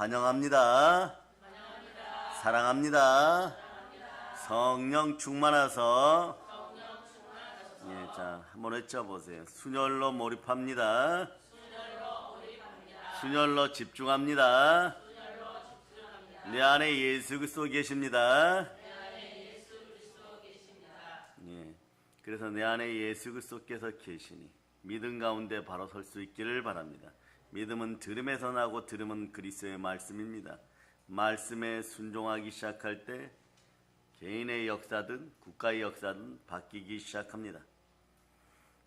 환영합니다. 사랑합니다. 성령 충만하서 자, 한번 외쳐보세요. 순혈로 몰입합니다. 순혈로 집중합니다. 내 안에 예수 그리스도 계십니다. 그래서 내 안에 예수 그리스도께서 계시니 믿음 가운데 바로 설 수 있기를 바랍니다. 믿음은 들음에서 나고 들음은 그리스도의 말씀입니다. 말씀에 순종하기 시작할 때 개인의 역사든 국가의 역사든 바뀌기 시작합니다.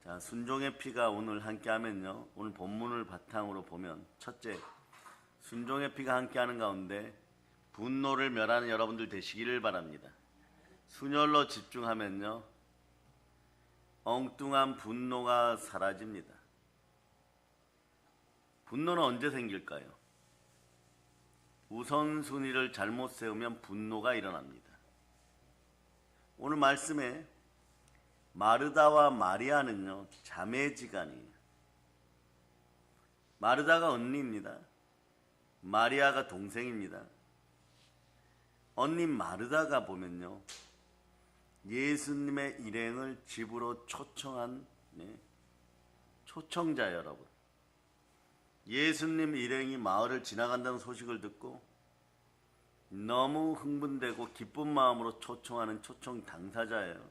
자, 순종의 피가 오늘 함께하면요, 오늘 본문을 바탕으로 보면 첫째, 순종의 피가 함께하는 가운데 분노를 멸하는 여러분들 되시기를 바랍니다. 순혈로 집중하면요, 엉뚱한 분노가 사라집니다. 분노는 언제 생길까요? 우선순위를 잘못 세우면 분노가 일어납니다. 오늘 말씀에 마르다와 마리아는요, 자매지간이에요. 마르다가 언니입니다. 마리아가 동생입니다. 언니 마르다가 보면요, 예수님의 일행을 집으로 초청한 초청자 여러분. 예수님 일행이 마을을 지나간다는 소식을 듣고 너무 흥분되고 기쁜 마음으로 초청하는 초청 당사자예요.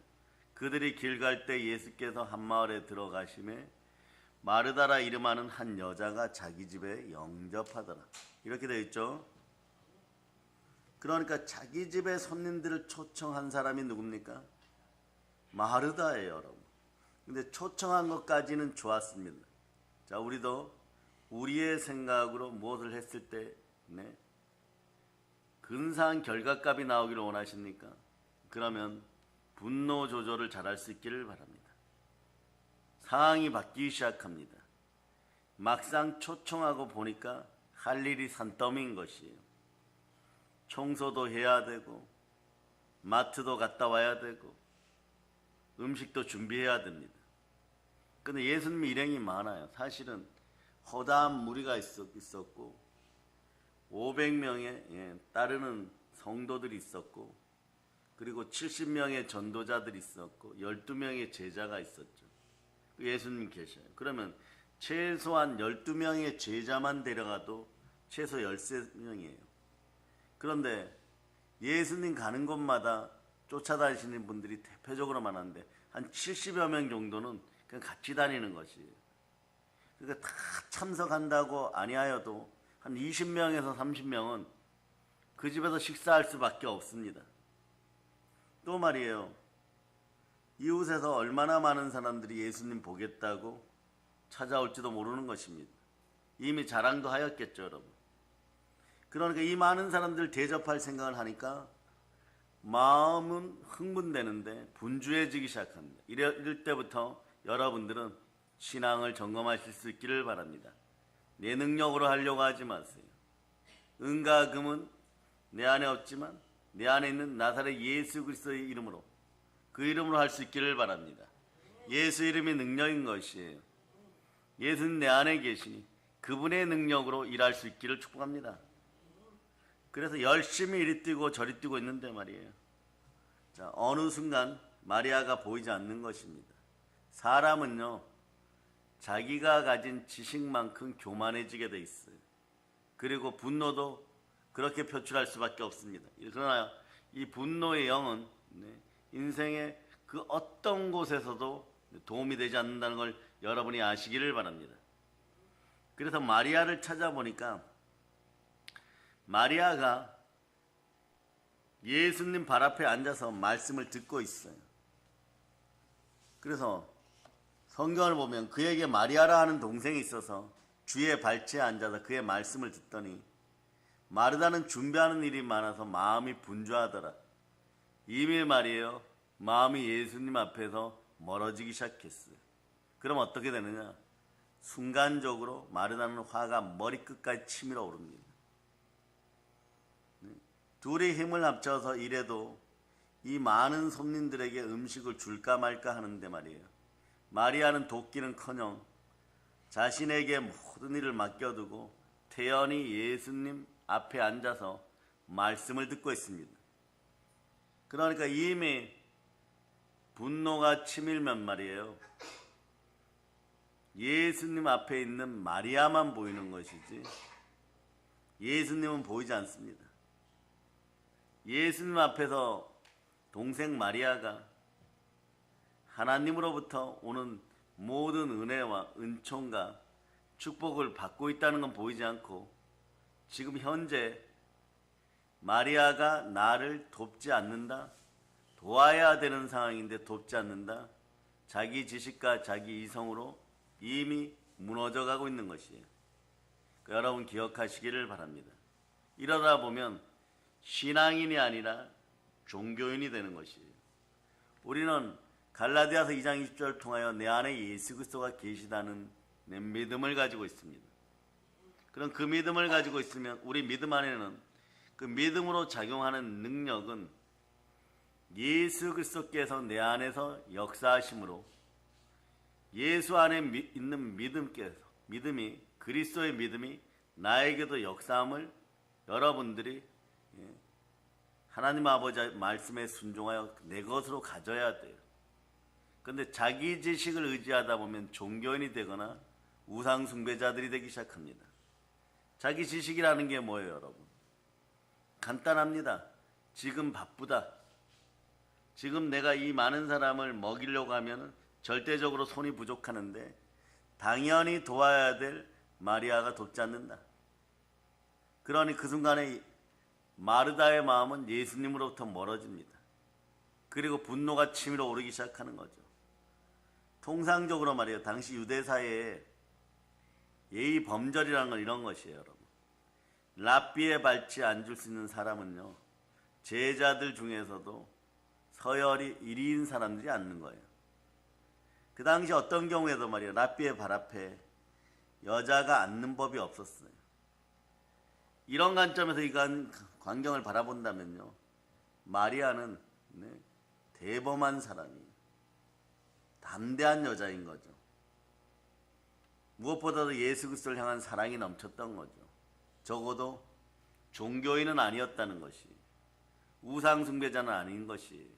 그들이 길 갈 때 예수께서 한 마을에 들어가심에 마르다라 이름하는 한 여자가 자기 집에 영접하더라. 이렇게 되어 있죠. 그러니까 자기 집에 손님들을 초청한 사람이 누굽니까? 마르다예요, 여러분. 근데 초청한 것까지는 좋았습니다. 자, 우리도 우리의 생각으로 무엇을 했을 때 근사한 결과값이 나오기를 원하십니까? 그러면 분노 조절을 잘할 수 있기를 바랍니다. 상황이 바뀌기 시작합니다. 막상 초청하고 보니까 할 일이 산더미인 것이에요. 청소도 해야 되고 마트도 갔다 와야 되고 음식도 준비해야 됩니다. 근데 예수님 일행이 많아요. 사실은 허다한 무리가 있었고 500명의 따르는 성도들이 있었고, 그리고 70명의 전도자들이 있었고 12명의 제자가 있었죠. 예수님 계셔요. 그러면 최소한 12명의 제자만 데려가도 최소 13명이에요. 그런데 예수님 가는 곳마다 쫓아다니시는 분들이 대표적으로 많았는데 한 70여 명 정도는 그냥 같이 다니는 것이에요. 그러니까 다 참석한다고 아니하여도 한 20명에서 30명은 그 집에서 식사할 수밖에 없습니다. 또 말이에요, 이웃에서 얼마나 많은 사람들이 예수님 보겠다고 찾아올지도 모르는 것입니다. 이미 자랑도 하였겠죠, 여러분. 그러니까 이 많은 사람들 대접할 생각을 하니까 마음은 흥분되는데 분주해지기 시작합니다. 이럴 때부터 여러분들은 신앙을 점검하실 수 있기를 바랍니다. 내 능력으로 하려고 하지 마세요. 은과 금은 내 안에 없지만 내 안에 있는 나사렛 예수 그리스도의 이름으로, 그 이름으로 할 수 있기를 바랍니다. 예수 이름이 능력인 것이에요. 예수는 내 안에 계시니 그분의 능력으로 일할 수 있기를 축복합니다. 그래서 열심히 이리 뛰고 저리 뛰고 있는데 말이에요, 자, 어느 순간 마리아가 보이지 않는 것입니다. 사람은요, 자기가 가진 지식만큼 교만해지게 돼 있어요. 그리고 분노도 그렇게 표출할 수밖에 없습니다. 그러나 이 분노의 영은 인생의 그 어떤 곳에서도 도움이 되지 않는다는 걸 여러분이 아시기를 바랍니다. 그래서 마리아를 찾아보니까 마리아가 예수님 발 앞에 앉아서 말씀을 듣고 있어요. 그래서 성경을 보면 그에게 마리아라 하는 동생이 있어서 주의 발치에 앉아서 그의 말씀을 듣더니 마르다는 준비하는 일이 많아서 마음이 분주하더라. 이미 말이에요, 마음이 예수님 앞에서 멀어지기 시작했어요. 그럼 어떻게 되느냐? 순간적으로 마르다는 화가 머리끝까지 치밀어 오릅니다. 둘이 힘을 합쳐서 이래도 이 많은 손님들에게 음식을 줄까 말까 하는데 말이에요, 마리아는 돕기는커녕 자신에게 모든 일을 맡겨두고 태연이 예수님 앞에 앉아서 말씀을 듣고 있습니다. 그러니까 이미 분노가 치밀면 말이에요. 예수님 앞에 있는 마리아만 보이는 것이지 예수님은 보이지 않습니다. 예수님 앞에서 동생 마리아가 하나님으로부터 오는 모든 은혜와 은총과 축복을 받고 있다는 건 보이지 않고 지금 현재 마리아가 나를 돕지 않는다, 도와야 되는 상황인데 돕지 않는다, 자기 지식과 자기 이성으로 이미 무너져가고 있는 것이에요. 여러분 기억하시기를 바랍니다. 이러다 보면 신앙인이 아니라 종교인이 되는 것이에요. 우리는 갈라디아서 2장 20절을 통하여 내 안에 예수 그리스도가 계시다는 믿음을 가지고 있습니다. 그럼 그 믿음을 가지고 있으면 우리 믿음 안에는 그 믿음으로 작용하는 능력은 예수 그리스도께서 내 안에서 역사하심으로 예수 안에 있는 믿음이 그리스도의 믿음이 나에게도 역사함을 여러분들이 하나님 아버지 말씀에 순종하여 내 것으로 가져야 돼요. 그런데 자기 지식을 의지하다 보면 종교인이 되거나 우상 숭배자들이 되기 시작합니다. 자기 지식이라는 게 뭐예요, 여러분? 간단합니다. 지금 바쁘다. 지금 내가 이 많은 사람을 먹이려고 하면 절대적으로 손이 부족하는데 당연히 도와야 될 마리아가 돕지 않는다. 그러니 그 순간에 마르다의 마음은 예수님으로부터 멀어집니다. 그리고 분노가 치밀어 오르기 시작하는 거죠. 통상적으로 말이에요. 당시 유대 사회에 예의 범절이라는 건 이런 것이에요, 여러분. 랍비에 밟지 앉을 수 있는 사람은요, 제자들 중에서도 서열이 1위인 사람들이 앉는 거예요. 그 당시 어떤 경우에도 말이에요, 랍비의 발 앞에 여자가 앉는 법이 없었어요. 이런 관점에서 이 광경을 바라본다면요, 마리아는 대범한 사람이에요. 담대한 여자인 거죠. 무엇보다도 예수 그리스도를 향한 사랑이 넘쳤던 거죠. 적어도 종교인은 아니었다는 것이, 우상 숭배자는 아닌 것이,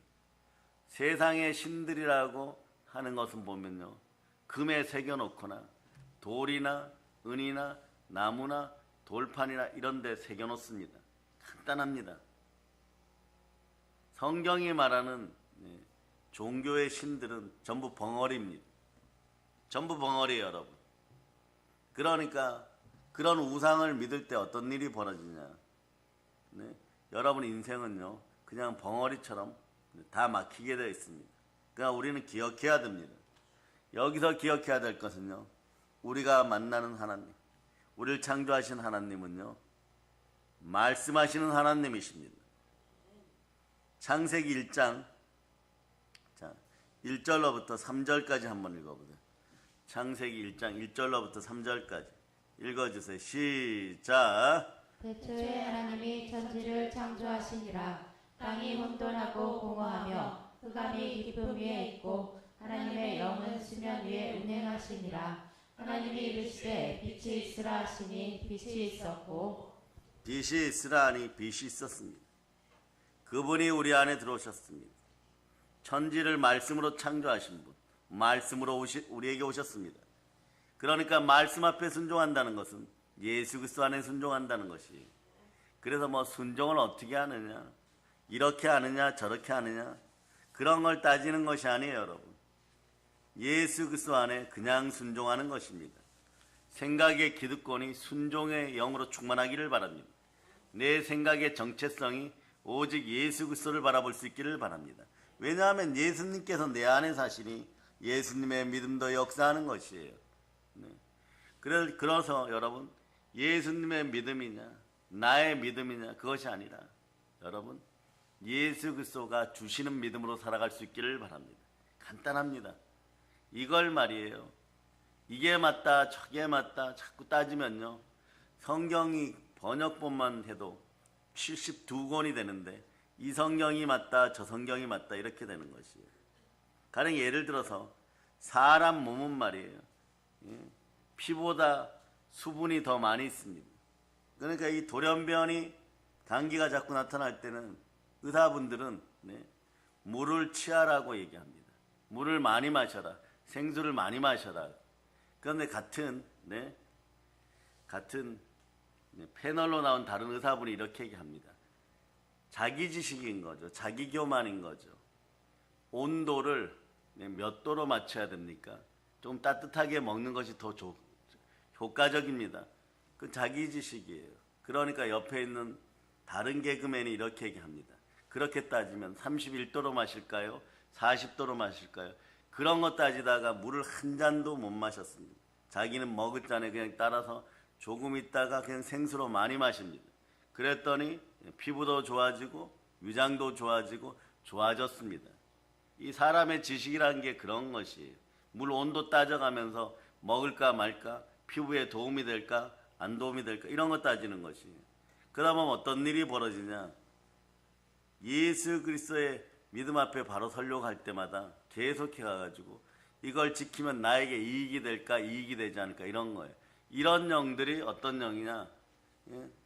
세상의 신들이라고 하는 것은 보면요, 금에 새겨놓거나 돌이나 은이나 나무나 돌판이나 이런 데 새겨놓습니다. 간단합니다. 성경이 말하는 종교의 신들은 전부 벙어리입니다. 전부 벙어리예요, 여러분. 그러니까 그런 우상을 믿을 때 어떤 일이 벌어지냐, 여러분 인생은요 그냥 벙어리처럼 다 막히게 되어 있습니다. 그러니까 우리는 기억해야 됩니다. 여기서 기억해야 될 것은요, 우리가 만나는 하나님, 우리를 창조하신 하나님은요 말씀하시는 하나님이십니다. 창세기 1장 1절로부터 3절까지 한번 읽어보세요. 창세기 1장 1절로부터 3절까지 읽어주세요. 시작. 태초에 하나님이 천지를 창조하시니라. 땅이 혼돈하고 공허하며 흑암이 깊음 위에 있고 하나님의 영은 수면 위에 운행하시니라. 하나님이 이르시되 빛이 있으라 하시니 빛이 있었고 빛이 있으라 하니 빛이 있었습니다. 그분이 우리 안에 들어오셨습니다. 천지를 말씀으로 창조하신 분, 말씀으로 우리에게 오셨습니다. 그러니까 말씀 앞에 순종한다는 것은 예수 그리스도 안에 순종한다는 것이, 그래서 뭐 순종을 어떻게 하느냐, 이렇게 하느냐 저렇게 하느냐 그런 걸 따지는 것이 아니에요, 여러분. 예수 그리스도 안에 그냥 순종하는 것입니다. 생각의 기득권이 순종의 영으로 충만하기를 바랍니다. 내 생각의 정체성이 오직 예수 그리스도를 바라볼 수 있기를 바랍니다. 왜냐하면 예수님께서 내 안에 사시니 예수님의 믿음도 역사하는 것이에요. 그래서 여러분, 예수님의 믿음이냐 나의 믿음이냐 그것이 아니라 여러분, 예수 그리스도가 주시는 믿음으로 살아갈 수 있기를 바랍니다. 간단합니다. 이걸 말이에요. 이게 맞다 저게 맞다 자꾸 따지면요, 성경이 번역본만 해도 72권이 되는데 이 성경이 맞다 저 성경이 맞다 이렇게 되는 것이에요. 가령 예를 들어서 사람 몸은 말이에요, 피보다 수분이 더 많이 있습니다. 그러니까 이 돌연변이 감기가 자꾸 나타날 때는 의사분들은 물을 취하라고 얘기합니다. 물을 많이 마셔라. 생수를 많이 마셔라. 그런데 같은 패널로 나온 다른 의사분이 이렇게 얘기합니다. 자기 지식인 거죠. 자기 교만인 거죠. 온도를 몇 도로 맞춰야 됩니까? 좀 따뜻하게 먹는 것이 더 효과적입니다. 그 자기 지식이에요. 그러니까 옆에 있는 다른 개그맨이 이렇게 얘기합니다. 그렇게 따지면 31도로 마실까요? 40도로 마실까요? 그런 거 따지다가 물을 한 잔도 못 마셨습니다. 자기는 먹을 잔에 그냥 따라서 조금 있다가 그냥 생수로 많이 마십니다. 그랬더니 피부도 좋아지고 위장도 좋아지고 좋아졌습니다. 이 사람의 지식이라는 게 그런 것이에요. 물 온도 따져가면서 먹을까 말까, 피부에 도움이 될까 안 도움이 될까 이런 거 따지는 것이에요. 그러면 어떤 일이 벌어지냐? 예수 그리스도의 믿음 앞에 바로 서려고 할 때마다 계속해 가지고 이걸 지키면 나에게 이익이 될까 이익이 되지 않을까 이런 거예요. 이런 영들이 어떤 영이냐?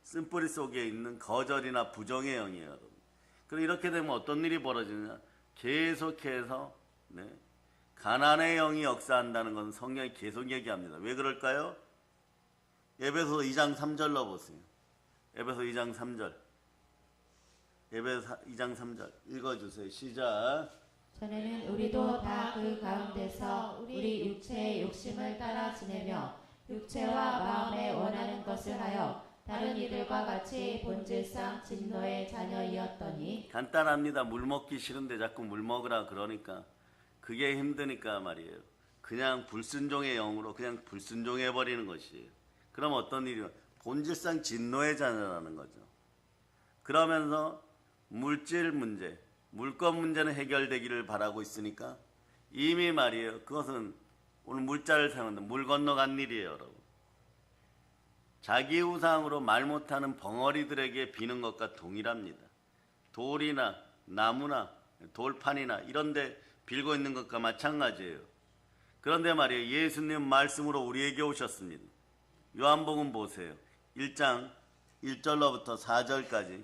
쓴뿌리 속에 있는 거절이나 부정의 영이에요. 여러분. 그럼 이렇게 되면 어떤 일이 벌어지느냐? 계속해서 가난의 영이 역사한다는 것은 성경이 계속 얘기합니다. 왜 그럴까요? 에베소 2장 3절 넣어보세요. 에베소 2장 3절. 에베소 2장 3절 읽어주세요. 시작. 전에는 우리도 다 그 가운데서 우리 육체의 욕심을 따라 지내며 육체와 마음에 원하는 것을 하여 다른 이들과 같이 본질상 진노의 자녀이었더니. 간단합니다. 물 먹기 싫은데 자꾸 물 먹으라 그러니까 그게 힘드니까 말이에요. 그냥 불순종의 영으로 그냥 불순종해버리는 것이에요. 그럼 어떤 일이요? 본질상 진노의 자녀라는 거죠. 그러면서 물질 문제, 물건 문제는 해결되기를 바라고 있으니까 이미 말이에요. 그것은 오늘 물자를 사용한다. 물 건너간 일이에요, 여러분. 자기 우상으로 말 못하는 벙어리들에게 비는 것과 동일합니다. 돌이나 나무나 돌판이나 이런 데 빌고 있는 것과 마찬가지예요. 그런데 말이에요. 예수님 말씀으로 우리에게 오셨습니다. 요한복음 보세요. 1장 1절로부터 4절까지.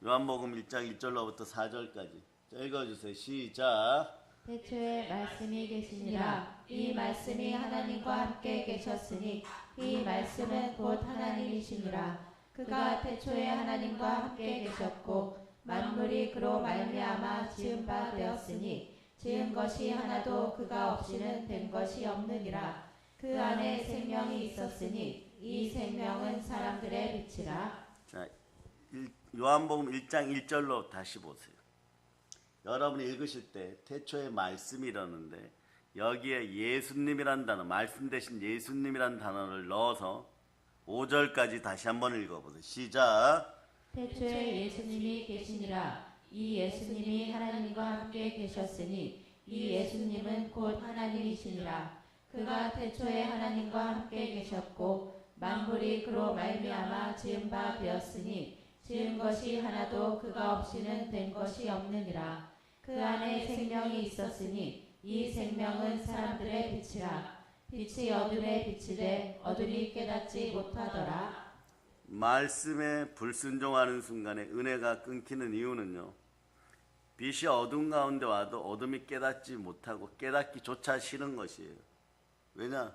요한복음 1장 1절로부터 4절까지. 자, 읽어주세요. 시작. 태초에 말씀이 계시니라. 이 말씀이 하나님과 함께 계셨으니 이 말씀은 곧 하나님이시니라. 그가 태초에 하나님과 함께 계셨고 만물이 그로 말미암아 지은 바 되었으니 지은 것이 하나도 그가 없이는 된 것이 없느니라. 그 안에 생명이 있었으니 이 생명은 사람들의 빛이라. 자, 요한복음 1장 1절로 다시 보세요. 여러분이 읽으실 때 태초에 말씀이 이러는데 여기에 예수님이란 단어, 말씀 대신 예수님이란 단어를 넣어서 5절까지 다시 한번 읽어보세요. 시작. 태초에 예수님이 계시니라. 이 예수님이 하나님과 함께 계셨으니 이 예수님은 곧 하나님이시니라. 그가 태초에 하나님과 함께 계셨고 만물이 그로 말미암아 지은 바 되었으니 지은 것이 하나도 그가 없이는 된 것이 없느니라. 그 안에 생명이 있었으니 이 생명은 사람들의 빛이라. 빛이 어둠에 비치되 어둠이 깨닫지 못하더라. 말씀에 불순종하는 순간에 은혜가 끊기는 이유는요. 빛이 어둠 가운데 와도 어둠이 깨닫지 못하고 깨닫기조차 싫은 것이에요. 왜냐?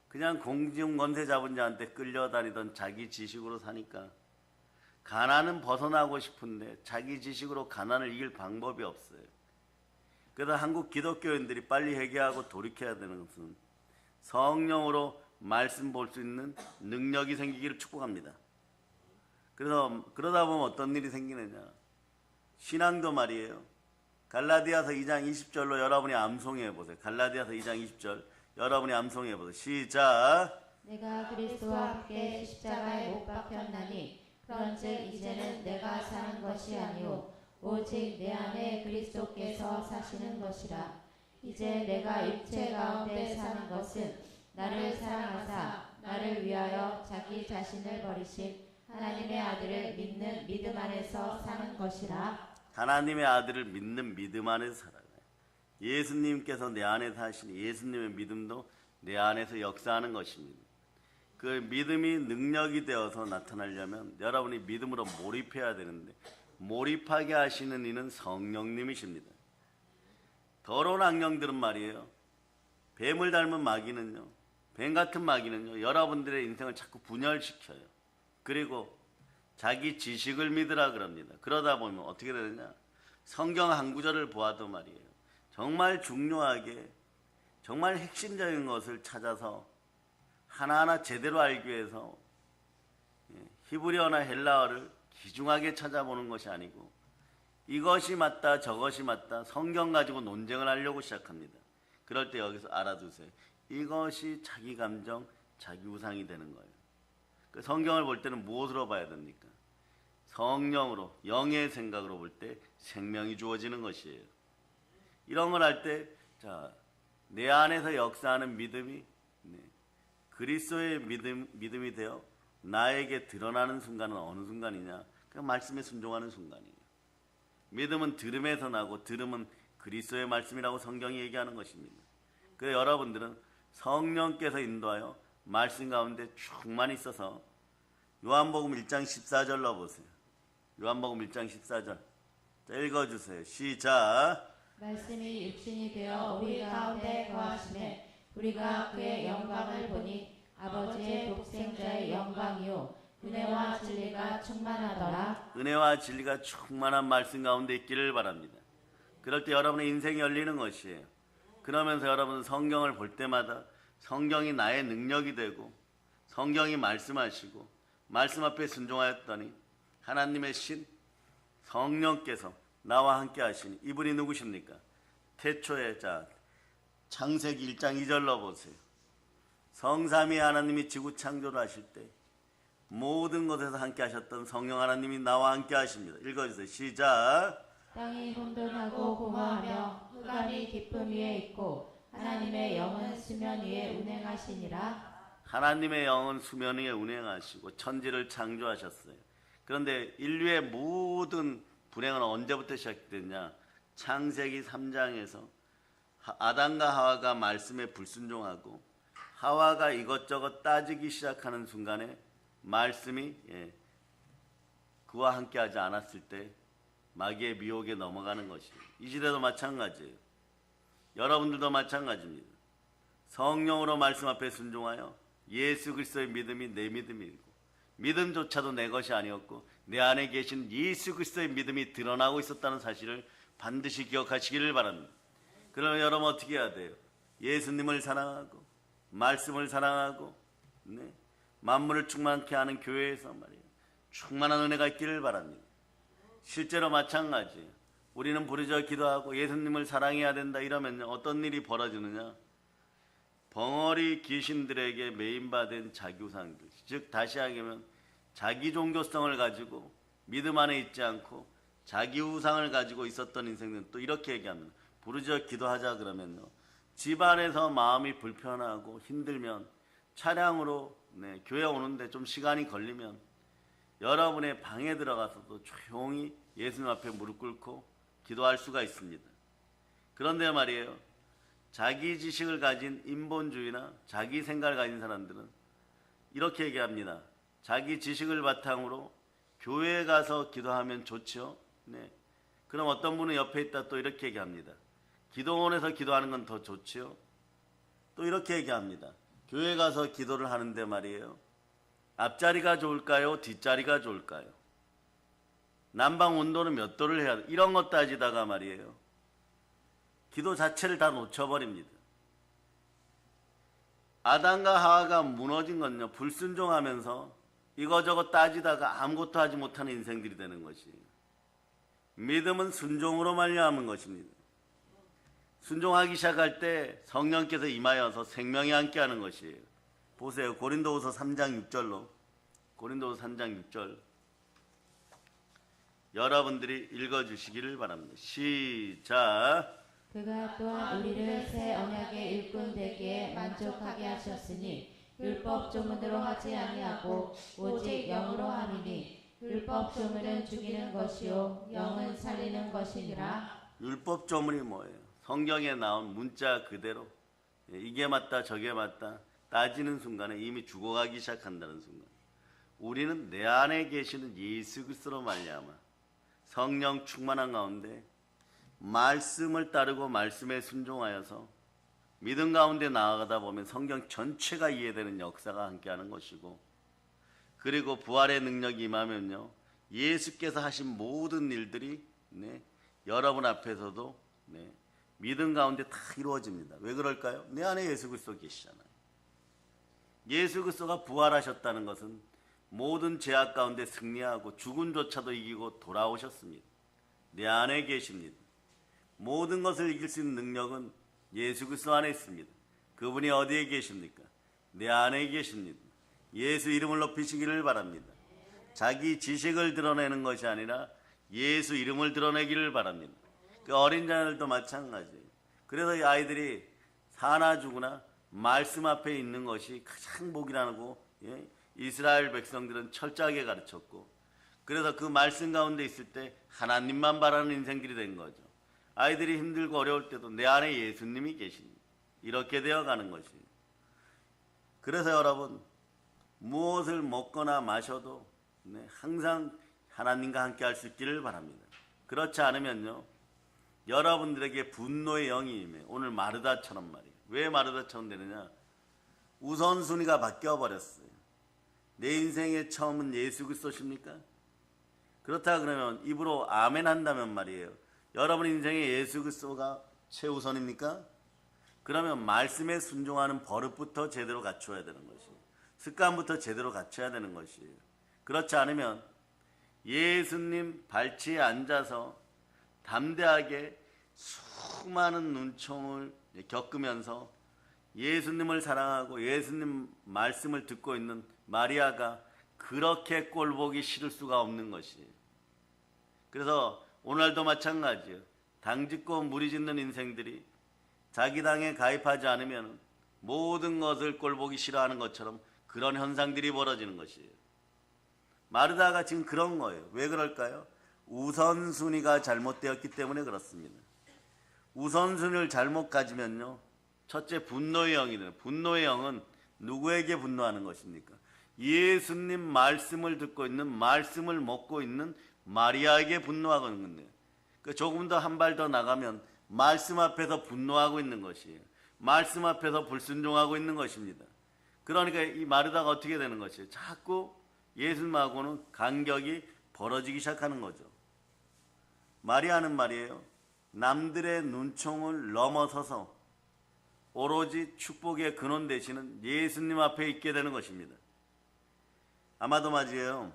그냥 공중권세 잡은 자한테 끌려다니던 자기 지식으로 사니까 가난은 벗어나고 싶은데 자기 지식으로 가난을 이길 방법이 없어요. 그래서 한국 기독교인들이 빨리 회개하고 돌이켜야 되는 것은 성령으로 말씀 볼 수 있는 능력이 생기기를 축복합니다. 그래서 그러다 보면 어떤 일이 생기느냐. 신앙도 말이에요. 갈라디아서 2장 20절로 여러분이 암송해 보세요. 갈라디아서 2장 20절 여러분이 암송해 보세요. 시작. 내가 그리스도와 함께 십자가에 못 박혔나니 그런즉 이제는 내가 사는 것이 아니오 오직 내 안에 그리스도께서 사시는 것이라. 이제 내가 육체 가운데 사는 것은 나를 사랑하사 나를 위하여 자기 자신을 버리신 하나님의 아들을 믿는 믿음 안에서 사는 것이라. 하나님의 아들을 믿는 믿음 안에서 살아요. 예수님께서 내 안에 사시니 예수님의 믿음도 내 안에서 역사하는 것입니다. 그 믿음이 능력이 되어서 나타나려면 여러분이 믿음으로 몰입해야 되는데 몰입하게 하시는 이는 성령님이십니다. 더러운 악령들은 말이에요. 뱀을 닮은 마귀는요. 뱀 같은 마귀는요. 여러분들의 인생을 자꾸 분열시켜요. 그리고 자기 지식을 믿으라 그럽니다. 그러다 보면 어떻게 되느냐. 성경 한 구절을 보아도 말이에요. 정말 중요하게 정말 핵심적인 것을 찾아서 하나하나 제대로 알기 위해서 히브리어나 헬라어를 귀중하게 찾아보는 것이 아니고 이것이 맞다 저것이 맞다 성경 가지고 논쟁을 하려고 시작합니다. 그럴 때 여기서 알아두세요. 이것이 자기 감정, 자기 우상이 되는 거예요. 그 성경을 볼 때는 무엇으로 봐야 됩니까? 성령으로, 영의 생각으로 볼 때 생명이 주어지는 것이에요. 이런 걸 할 때, 내 안에서 역사하는 믿음이 그리스도의 믿음이 되어 나에게 드러나는 순간은 어느 순간이냐? 그 말씀에 순종하는 순간이에요. 믿음은 들음에서 나고 들음은 그리스도의 말씀이라고 성경이 얘기하는 것입니다. 그래서 여러분들은 성령께서 인도하여 말씀 가운데 충만히 있어서 요한복음 1장 14절로 보세요. 요한복음 1장 14절. 자, 읽어주세요. 시작. 말씀이 육신이 되어 우리 가운데 거하심에 우리가 그의 영광을 보니 아버지의 독생자의 영광이요 은혜와 진리가 충만하더라. 은혜와 진리가 충만한 말씀 가운데 있기를 바랍니다. 그럴 때 여러분의 인생이 열리는 것이에요. 그러면서 여러분은 성경을 볼 때마다 성경이 나의 능력이 되고 성경이 말씀하시고 말씀 앞에 순종하였더니 하나님의 신 성령께서 나와 함께 하시니 이분이 누구십니까? 태초에 창세기 1장 2절로 보세요. 성삼위 하나님이 지구 창조를 하실 때 모든 것에서 함께 하셨던 성령 하나님이 나와 함께 하십니다. 읽어주세요. 시작. 땅이 혼돈하고 공허하며 흑암이 깊음 위에 있고 하나님의 영은 수면 위에 운행하시니라. 하나님의 영은 수면 위에 운행하시고 천지를 창조하셨어요. 그런데 인류의 모든 불행은 언제부터 시작됐냐? 창세기 3장에서 아담과 하와가 말씀에 불순종하고 하와가 이것저것 따지기 시작하는 순간에 말씀이 그와 함께하지 않았을 때 마귀의 미혹에 넘어가는 것이에요. 이 시대도 마찬가지예요. 여러분들도 마찬가지입니다. 성령으로 말씀 앞에 순종하여 예수 그리스도의 믿음이 내 믿음이고 믿음조차도 내 것이 아니었고 내 안에 계신 예수 그리스도의 믿음이 드러나고 있었다는 사실을 반드시 기억하시기를 바랍니다. 그러면 여러분 어떻게 해야 돼요? 예수님을 사랑하고 말씀을 사랑하고 만물을 충만케 하는 교회에서 말이에요. 충만한 은혜가 있기를 바랍니다. 실제로 마찬가지예요. 우리는 부르짖어 기도하고 예수님을 사랑해야 된다 이러면 어떤 일이 벌어지느냐? 벙어리 귀신들에게 메인받은 자기우상들, 즉 다시 하면 자기 종교성을 가지고 믿음 안에 있지 않고 자기 우상을 가지고 있었던 인생들은 또 이렇게 얘기합니다. 부르짖어 기도하자 그러면요, 집안에서 마음이 불편하고 힘들면 차량으로 교회 오는데 좀 시간이 걸리면 여러분의 방에 들어가서도 조용히 예수님 앞에 무릎 꿇고 기도할 수가 있습니다. 그런데 말이에요, 자기 지식을 가진 인본주의나 자기 생각을 가진 사람들은 이렇게 얘기합니다. 자기 지식을 바탕으로 교회에 가서 기도하면 좋죠. 그럼 어떤 분은 옆에 있다 또 이렇게 얘기합니다. 기도원에서 기도하는 건 더 좋지요. 또 이렇게 얘기합니다. 교회 가서 기도를 하는데 말이에요, 앞자리가 좋을까요? 뒷자리가 좋을까요? 난방 온도는 몇 도를 해야 돼? 이런 것 따지다가 말이에요, 기도 자체를 다 놓쳐버립니다. 아담과 하와가 무너진 건요, 불순종하면서 이거저거 따지다가 아무것도 하지 못하는 인생들이 되는 것이에요. 믿음은 순종으로 말미암은 것입니다. 순종하기 시작할 때 성령께서 임하여서 생명이 함께하는 것이에요. 보세요. 고린도후서 3장 6절로, 고린도후서 3장 6절 여러분들이 읽어주시기를 바랍니다. 시작. 그가 또한 우리를 새 언약의 일꾼 되기에 만족하게 하셨으니 율법 조문으로 하지 아니하고 오직 영으로 함이니 율법 조문은 죽이는 것이요 영은 살리는 것이니라. 율법 조문이 뭐예요? 성경에 나온 문자 그대로 이게 맞다 저게 맞다 따지는 순간에 이미 죽어가기 시작한다는 순간, 우리는 내 안에 계시는 예수 그리스도로 말미암아 성령 충만한 가운데 말씀을 따르고 말씀에 순종하여서 믿음 가운데 나아가다 보면 성경 전체가 이해되는 역사가 함께하는 것이고, 그리고 부활의 능력이 임하면요, 예수께서 하신 모든 일들이 여러분 앞에서도 믿음 가운데 다 이루어집니다. 왜 그럴까요? 내 안에 예수 그리스도 계시잖아요. 예수 그리스도가 부활하셨다는 것은 모든 죄악 가운데 승리하고 죽음조차도 이기고 돌아오셨습니다. 내 안에 계십니다. 모든 것을 이길 수 있는 능력은 예수 그리스도 안에 있습니다. 그분이 어디에 계십니까? 내 안에 계십니다. 예수 이름을 높이시기를 바랍니다. 자기 지식을 드러내는 것이 아니라 예수 이름을 드러내기를 바랍니다. 그 어린 자들도 마찬가지예요. 그래서 이 아이들이 사나 죽으나 말씀 앞에 있는 것이 가장 복이라고 이스라엘 백성들은 철저하게 가르쳤고, 그래서 그 말씀 가운데 있을 때 하나님만 바라는 인생들이 된 거죠. 아이들이 힘들고 어려울 때도 내 안에 예수님이 계십니다. 이렇게 되어가는 것이에요. 그래서 여러분, 무엇을 먹거나 마셔도 항상 하나님과 함께 할 수 있기를 바랍니다. 그렇지 않으면요, 여러분들에게 분노의 영이 임해요. 오늘 마르다처럼 말이에요. 왜 마르다처럼 되느냐? 우선순위가 바뀌어버렸어요. 내 인생의 처음은 예수 그리스도십니까? 그렇다 그러면 입으로 아멘 한다면 말이에요, 여러분 인생의 예수 그리스도가 최우선입니까? 그러면 말씀에 순종하는 버릇부터 제대로 갖춰야 되는 것이에요. 습관부터 제대로 갖춰야 되는 것이에요. 그렇지 않으면 예수님 발치에 앉아서 담대하게 수많은 눈총을 겪으면서 예수님을 사랑하고 예수님 말씀을 듣고 있는 마리아가 그렇게 꼴보기 싫을 수가 없는 것이에요. 그래서 오늘도 마찬가지예요. 당짓고 무리짓는 인생들이 자기 당에 가입하지 않으면 모든 것을 꼴보기 싫어하는 것처럼 그런 현상들이 벌어지는 것이에요. 마르다가 지금 그런 거예요. 왜 그럴까요? 우선순위가 잘못되었기 때문에 그렇습니다. 우선순위를 잘못 가지면요, 첫째 분노의 영이 돼요. 분노의 영은 누구에게 분노하는 것입니까? 예수님 말씀을 듣고 있는, 말씀을 먹고 있는 마리아에게 분노하거든요. 조금 더 한 발 더 나가면 말씀 앞에서 분노하고 있는 것이에요. 말씀 앞에서 불순종하고 있는 것입니다. 그러니까 이 마르다가 어떻게 되는 것이에요? 자꾸 예수님하고는 간격이 벌어지기 시작하는 거죠. 마리아는 말이에요, 남들의 눈총을 넘어서서 오로지 축복의 근원 되시는 예수님 앞에 있게 되는 것입니다. 아마도 맞이에요.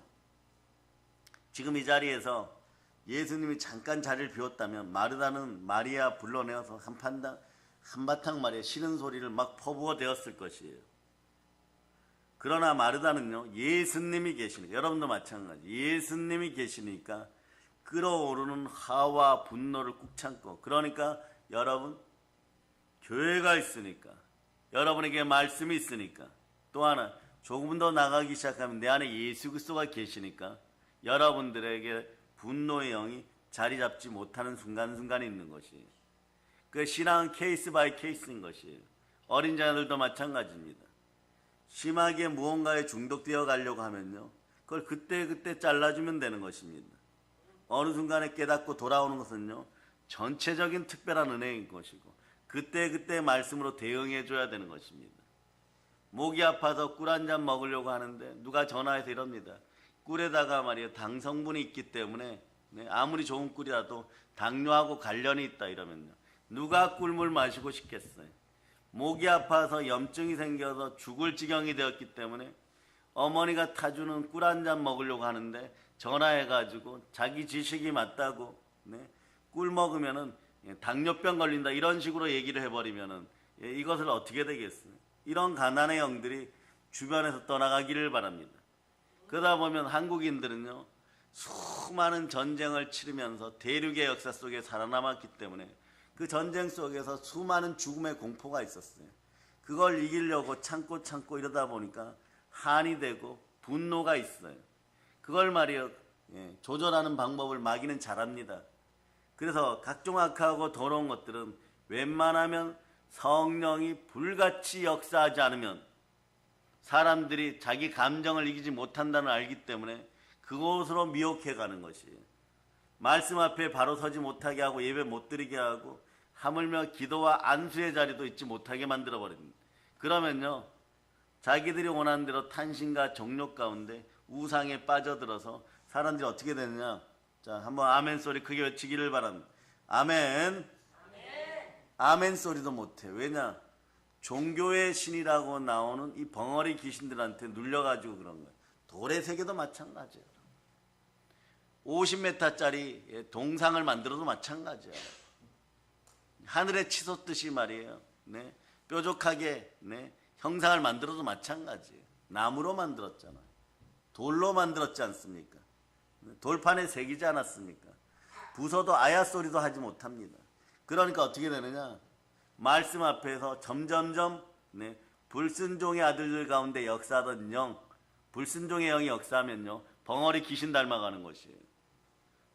지금 이 자리에서 예수님이 잠깐 자리를 비웠다면 마르다는 마리아 불러내어서 한바탕 말이에요, 싫은 소리를 막 퍼부어 대었을 것이에요. 그러나 마르다는요, 예수님이 계시니까, 여러분도 마찬가지, 예수님이 계시니까 끓어오르는 화와 분노를 꾹 참고, 그러니까 여러분, 교회가 있으니까, 여러분에게 말씀이 있으니까, 또 하나 조금 더 나가기 시작하면 내 안에 예수 그리스도가 계시니까 여러분들에게 분노의 영이 자리 잡지 못하는 순간순간이 있는 것이에요. 그 신앙은 케이스 바이 케이스인 것이에요. 어린 자들도 마찬가지입니다. 심하게 무언가에 중독되어 가려고 하면요, 그걸 그때 잘라주면 되는 것입니다. 어느 순간에 깨닫고 돌아오는 것은요, 전체적인 특별한 은혜인 것이고 그때 말씀으로 대응해 줘야 되는 것입니다. 목이 아파서 꿀 한 잔 먹으려고 하는데 누가 전화해서 이럽니다. 꿀에다가 말이에요, 당 성분이 있기 때문에 아무리 좋은 꿀이라도 당뇨하고 관련이 있다 이러면요, 누가 꿀물 마시고 싶겠어요? 목이 아파서 염증이 생겨서 죽을 지경이 되었기 때문에 어머니가 타주는 꿀 한 잔 먹으려고 하는데 전화해가지고 자기 지식이 맞다고 꿀 먹으면은 당뇨병 걸린다 이런 식으로 얘기를 해버리면은 이것을 어떻게 되겠어요? 이런 가난의 영들이 주변에서 떠나가기를 바랍니다. 그러다 보면 한국인들은요, 수많은 전쟁을 치르면서 대륙의 역사 속에 살아남았기 때문에 그 전쟁 속에서 수많은 죽음의 공포가 있었어요. 그걸 이기려고 참고 이러다 보니까 한이 되고 분노가 있어요. 그걸 말이요, 조절하는 방법을 마귀는 잘합니다. 그래서 각종 악하고 더러운 것들은 웬만하면 성령이 불같이 역사하지 않으면 사람들이 자기 감정을 이기지 못한다는 걸 알기 때문에 그곳으로 미혹해 가는 것이에요. 말씀 앞에 바로 서지 못하게 하고 예배 못 드리게 하고 하물며 기도와 안수의 자리도 있지 못하게 만들어 버립니다. 그러면요, 자기들이 원하는 대로 탄신과 정욕 가운데 우상에 빠져들어서 사람들이 어떻게 되느냐. 자, 한번 아멘 소리 크게 외치기를 바랍니다. 아멘. 아멘 소리도 못해. 왜냐? 종교의 신이라고 나오는 이 벙어리 귀신들한테 눌려가지고 그런 거예요. 돌의 세계도 마찬가지예요. 50m짜리 동상을 만들어도 마찬가지예요. 하늘에 치솟듯이 말이에요. 네. 뾰족하게 형상을 만들어도 마찬가지예요. 나무로 만들었잖아요. 돌로 만들었지 않습니까? 돌판에 새기지 않았습니까? 부서도 아야 소리도 하지 못합니다. 그러니까 어떻게 되느냐? 말씀 앞에서 점점점 불순종의 아들들 가운데 역사하던 영, 불순종의 영이 역사하면요, 벙어리 귀신 닮아가는 것이에요.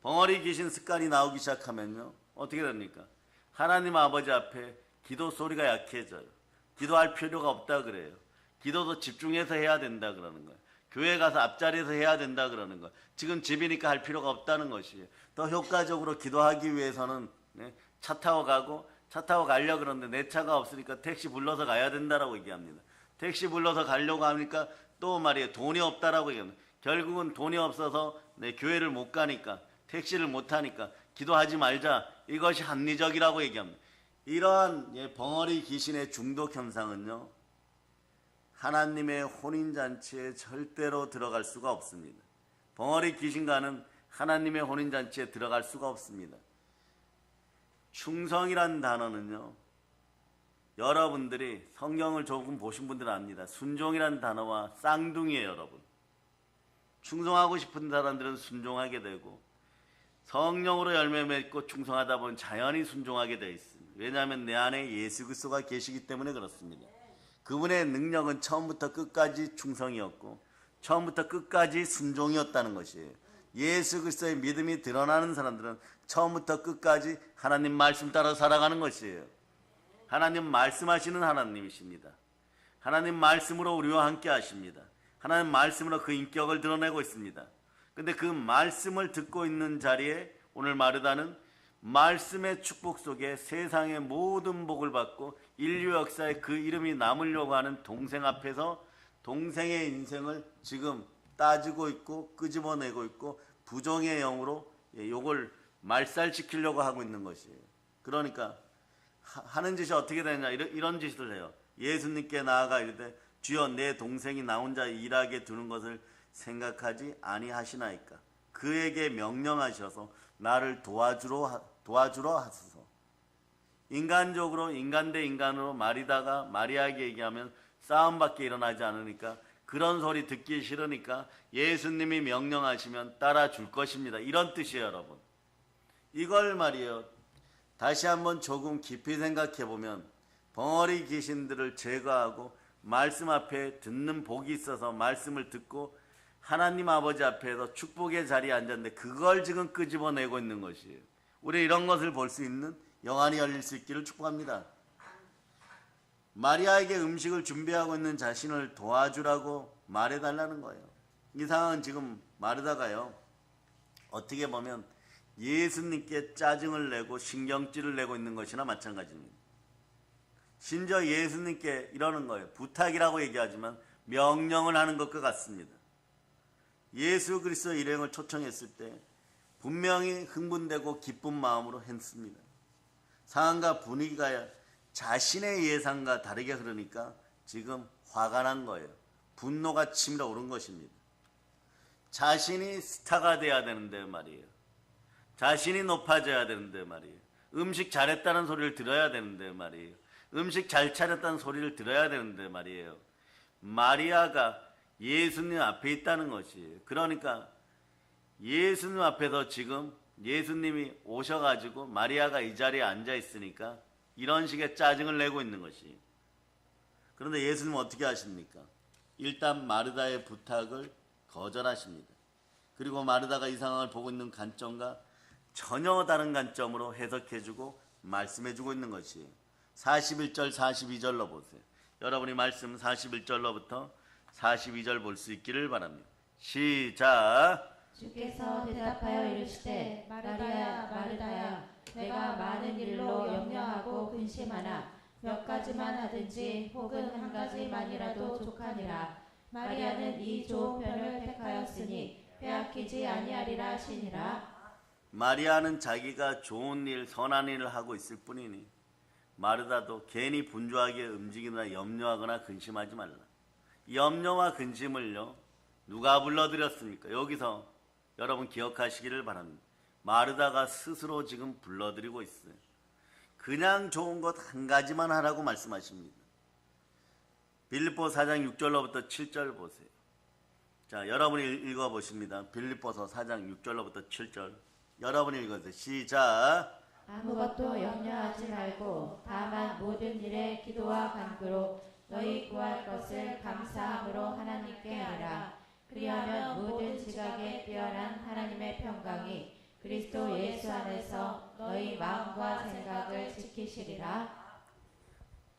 벙어리 귀신 습관이 나오기 시작하면요, 어떻게 됩니까? 하나님 아버지 앞에 기도 소리가 약해져요. 기도할 필요가 없다 그래요. 기도도 집중해서 해야 된다 그러는 거예요. 교회 가서 앞자리에서 해야 된다 그러는 거예요. 지금 집이니까 할 필요가 없다는 것이에요. 더 효과적으로 기도하기 위해서는 차 타고 가려고 그러는데 내 차가 없으니까 택시 불러서 가야 된다라고 얘기합니다. 택시 불러서 가려고 하니까 또 말이에요, 돈이 없다라고 얘기합니다. 결국은 돈이 없어서 내 교회를 못 가니까, 택시를 못 타니까 기도하지 말자, 이것이 합리적이라고 얘기합니다. 이러한 벙어리 귀신의 중독 현상은요, 하나님의 혼인잔치에 절대로 들어갈 수가 없습니다. 벙어리 귀신과는 하나님의 혼인잔치에 들어갈 수가 없습니다. 충성이란 단어는요, 여러분들이 성경을 조금 보신 분들은 압니다. 순종이란 단어와 쌍둥이에요, 여러분. 충성하고 싶은 사람들은 순종하게 되고, 성령으로 열매 맺고 충성하다 보면 자연히 순종하게 되어 있습니다. 왜냐하면 내 안에 예수 그리스도가 계시기 때문에 그렇습니다. 그분의 능력은 처음부터 끝까지 충성이었고 처음부터 끝까지 순종이었다는 것이에요. 예수 그리스도의 믿음이 드러나는 사람들은 처음부터 끝까지 하나님 말씀 따라 살아가는 것이에요. 하나님 말씀하시는 하나님이십니다. 하나님 말씀으로 우리와 함께 하십니다. 하나님 말씀으로 그 인격을 드러내고 있습니다. 근데 그 말씀을 듣고 있는 자리에 오늘 마르다는 말씀의 축복 속에 세상의 모든 복을 받고 인류 역사에 그 이름이 남으려고 하는 동생 앞에서 동생의 인생을 지금 따지고 있고 끄집어내고 있고 부정의 영으로 요걸 말살시키려고 하고 있는 것이에요. 그러니까 하는 짓이 어떻게 되냐, 이런 짓을 해요. 예수님께 나아가 이르되 주여 내 동생이 나 혼자 일하게 두는 것을 생각하지 아니하시나이까. 그에게 명령하셔서 나를 도와주러 하소서. 인간적으로 인간 대 인간으로 마리다가 마리아에게 얘기하면 싸움밖에 일어나지 않으니까 그런 소리 듣기 싫으니까 예수님이 명령하시면 따라줄 것입니다. 이런 뜻이에요, 여러분. 이걸 말이에요. 다시 한번 조금 깊이 생각해 보면 벙어리 귀신들을 제거하고 말씀 앞에 듣는 복이 있어서 말씀을 듣고 하나님 아버지 앞에서 축복의 자리에 앉았는데 그걸 지금 끄집어내고 있는 것이에요. 우리 이런 것을 볼 수 있는 영안이 열릴 수 있기를 축복합니다. 마리아에게 음식을 준비하고 있는 자신을 도와주라고 말해달라는 거예요. 이 상황은 지금 마르다가요, 어떻게 보면 예수님께 짜증을 내고 신경질을 내고 있는 것이나 마찬가지입니다. 심지어 예수님께 이러는 거예요. 부탁이라고 얘기하지만 명령을 하는 것과 같습니다. 예수 그리스도 일행을 초청했을 때 분명히 흥분되고 기쁜 마음으로 했습니다. 상황과 분위기가 자신의 예상과 다르게 흐르니까 지금 화가 난 거예요. 분노가 치밀어 오른 것입니다. 자신이 스타가 돼야 되는데 말이에요. 자신이 높아져야 되는데 말이에요. 음식 잘했다는 소리를 들어야 되는데 말이에요. 음식 잘 차렸다는 소리를 들어야 되는데 말이에요. 마리아가 예수님 앞에 있다는 것이에요. 그러니까 예수님 앞에서 지금 예수님이 오셔가지고 마리아가 이 자리에 앉아 있으니까 이런 식의 짜증을 내고 있는 것이에요. 그런데 예수님은 어떻게 하십니까? 일단 마르다의 부탁을 거절하십니다. 그리고 마르다가 이 상황을 보고 있는 관점과 전혀 다른 관점으로 해석해주고 말씀해주고 있는 것이에요. 41절 42절로 보세요. 여러분이 말씀 41절로부터 42절 볼 수 있기를 바랍니다. 시작. 주께서 대답하여 이르시되 마르다야 마르다야 내가 많은 일로 염려하고 근심하나 몇 가지만 하든지 혹은 한 가지만이라도 족하니라. 마리아는 이 좋은 편을 택하였으니 빼앗기지 아니하리라 하시니라. 마리아는 자기가 좋은 일, 선한 일을 하고 있을 뿐이니 마르다도 괜히 분주하게 움직이거나 염려하거나 근심하지 말라. 염려와 근심을요, 누가 불러드렸습니까? 여기서 여러분 기억하시기를 바랍니다. 마르다가 스스로 지금 불러드리고 있어요. 그냥 좋은 것 한 가지만 하라고 말씀하십니다. 빌립보 4장 6절로부터 7절 보세요. 자, 여러분이 읽어보십니다. 빌립보서 4장 6절로부터 7절. 여러분이 읽어주세요. 시작. 아무것도 염려하지 말고 다만 모든 일에 기도와 간구로 너희 구할 것을 감사함으로 하나님께 하리라. 그리하면 모든 지각에 뛰어난 하나님의 평강이 그리스도 예수 안에서 너희 마음과 생각을 지키시리라.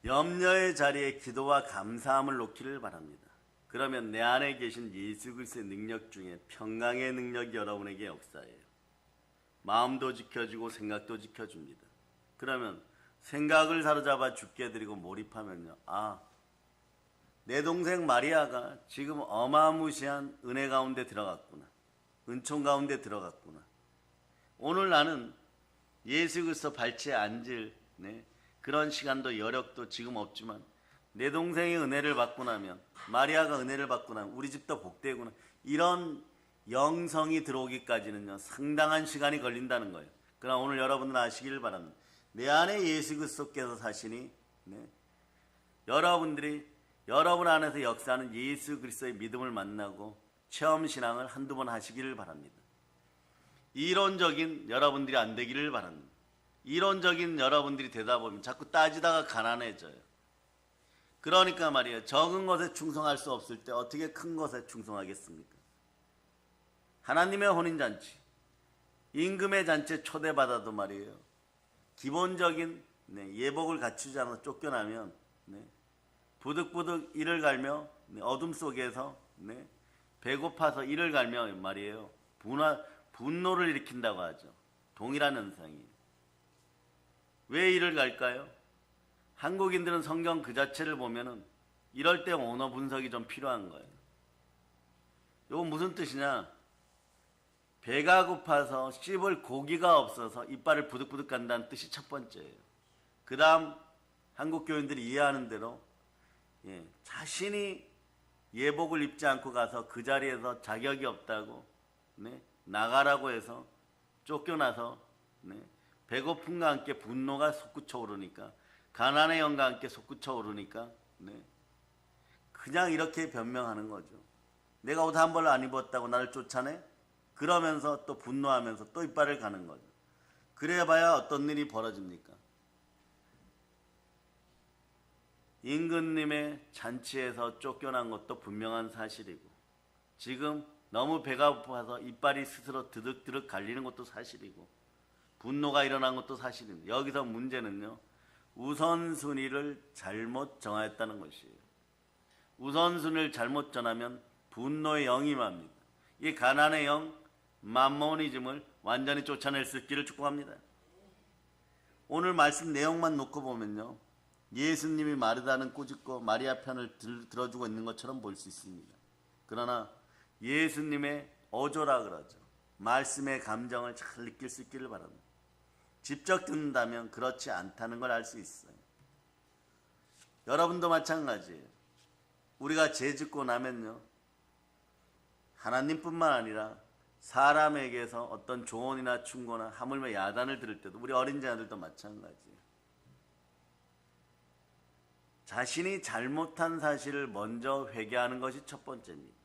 염려의 자리에 기도와 감사함을 놓기를 바랍니다. 그러면 내 안에 계신 예수 그리스도의 능력 중에 평강의 능력이 여러분에게 역사해요. 마음도 지켜주고 생각도 지켜줍니다. 그러면 생각을 사로잡아 주께 드리고 몰입하면요, 아, 내 동생 마리아가 지금 어마무시한 은혜 가운데 들어갔구나. 은총 가운데 들어갔구나. 오늘 나는 예수 그리스도 발치에 앉을 그런 시간도 여력도 지금 없지만 내 동생이 은혜를 받고 나면, 마리아가 은혜를 받고 나면 우리 집도 복되구나. 이런 영성이 들어오기까지는요, 상당한 시간이 걸린다는 거예요. 그러나 오늘 여러분들 아시기를 바랍니다. 내 안에 예수 그리스도께서 사시니 여러분들이 여러분 안에서 역사하는 예수 그리스도의 믿음을 만나고 체험신앙을 한두 번 하시기를 바랍니다. 이론적인 여러분들이 안 되기를 바랍니다. 이론적인 여러분들이 되다 보면 자꾸 따지다가 가난해져요. 그러니까 말이에요, 적은 것에 충성할 수 없을 때 어떻게 큰 것에 충성하겠습니까? 하나님의 혼인잔치, 임금의 잔치에 초대받아도 말이에요, 기본적인 예복을 갖추지 않아서 쫓겨나면 부득부득 이를 갈며 어둠 속에서 배고파서 이를 갈며 말이에요, 분노를 일으킨다고 하죠. 동일한 현상이에요. 왜 이를 갈까요? 한국인들은 성경 그 자체를 보면은 이럴 때 언어 분석이 좀 필요한 거예요. 이건 무슨 뜻이냐? 배가 고파서 씹을 고기가 없어서 이빨을 부득부득 간다는 뜻이 첫 번째예요. 그 다음 한국 교인들이 이해하는 대로 자신이 예복을 입지 않고 가서 그 자리에서 자격이 없다고 나가라고 해서 쫓겨나서 배고픔과 함께 분노가 솟구쳐 오르니까, 가난의 영과 함께 솟구쳐 오르니까 그냥 이렇게 변명하는 거죠. 내가 옷 한 벌 안 입었다고 나를 쫓아내? 그러면서 또 분노하면서 또 이빨을 가는 거죠. 그래봐야 어떤 일이 벌어집니까? 임금님의 잔치에서 쫓겨난 것도 분명한 사실이고, 지금 너무 배가 고파서 이빨이 스스로 드득드득 갈리는 것도 사실이고, 분노가 일어난 것도 사실입니다. 여기서 문제는요, 우선순위를 잘못 정하였다는 것이에요. 우선순위를 잘못 정하면 분노의 영이 임합니다. 이 가난의 영, 맘모니즘을 완전히 쫓아낼 수 있기를 축복합니다. 오늘 말씀 내용만 놓고 보면요, 예수님이 마르다는 꾸짖고 마리아 편을 들어주고 있는 것처럼 볼 수 있습니다. 그러나 예수님의 어조라 그러죠. 말씀의 감정을 잘 느낄 수 있기를 바랍니다. 직접 듣는다면 그렇지 않다는 걸 알 수 있어요. 여러분도 마찬가지예요. 우리가 죄 짓고 나면요, 하나님뿐만 아니라 사람에게서 어떤 조언이나 충고나 하물며 야단을 들을 때도, 우리 어린 자들도 마찬가지예요. 자신이 잘못한 사실을 먼저 회개하는 것이 첫 번째입니다.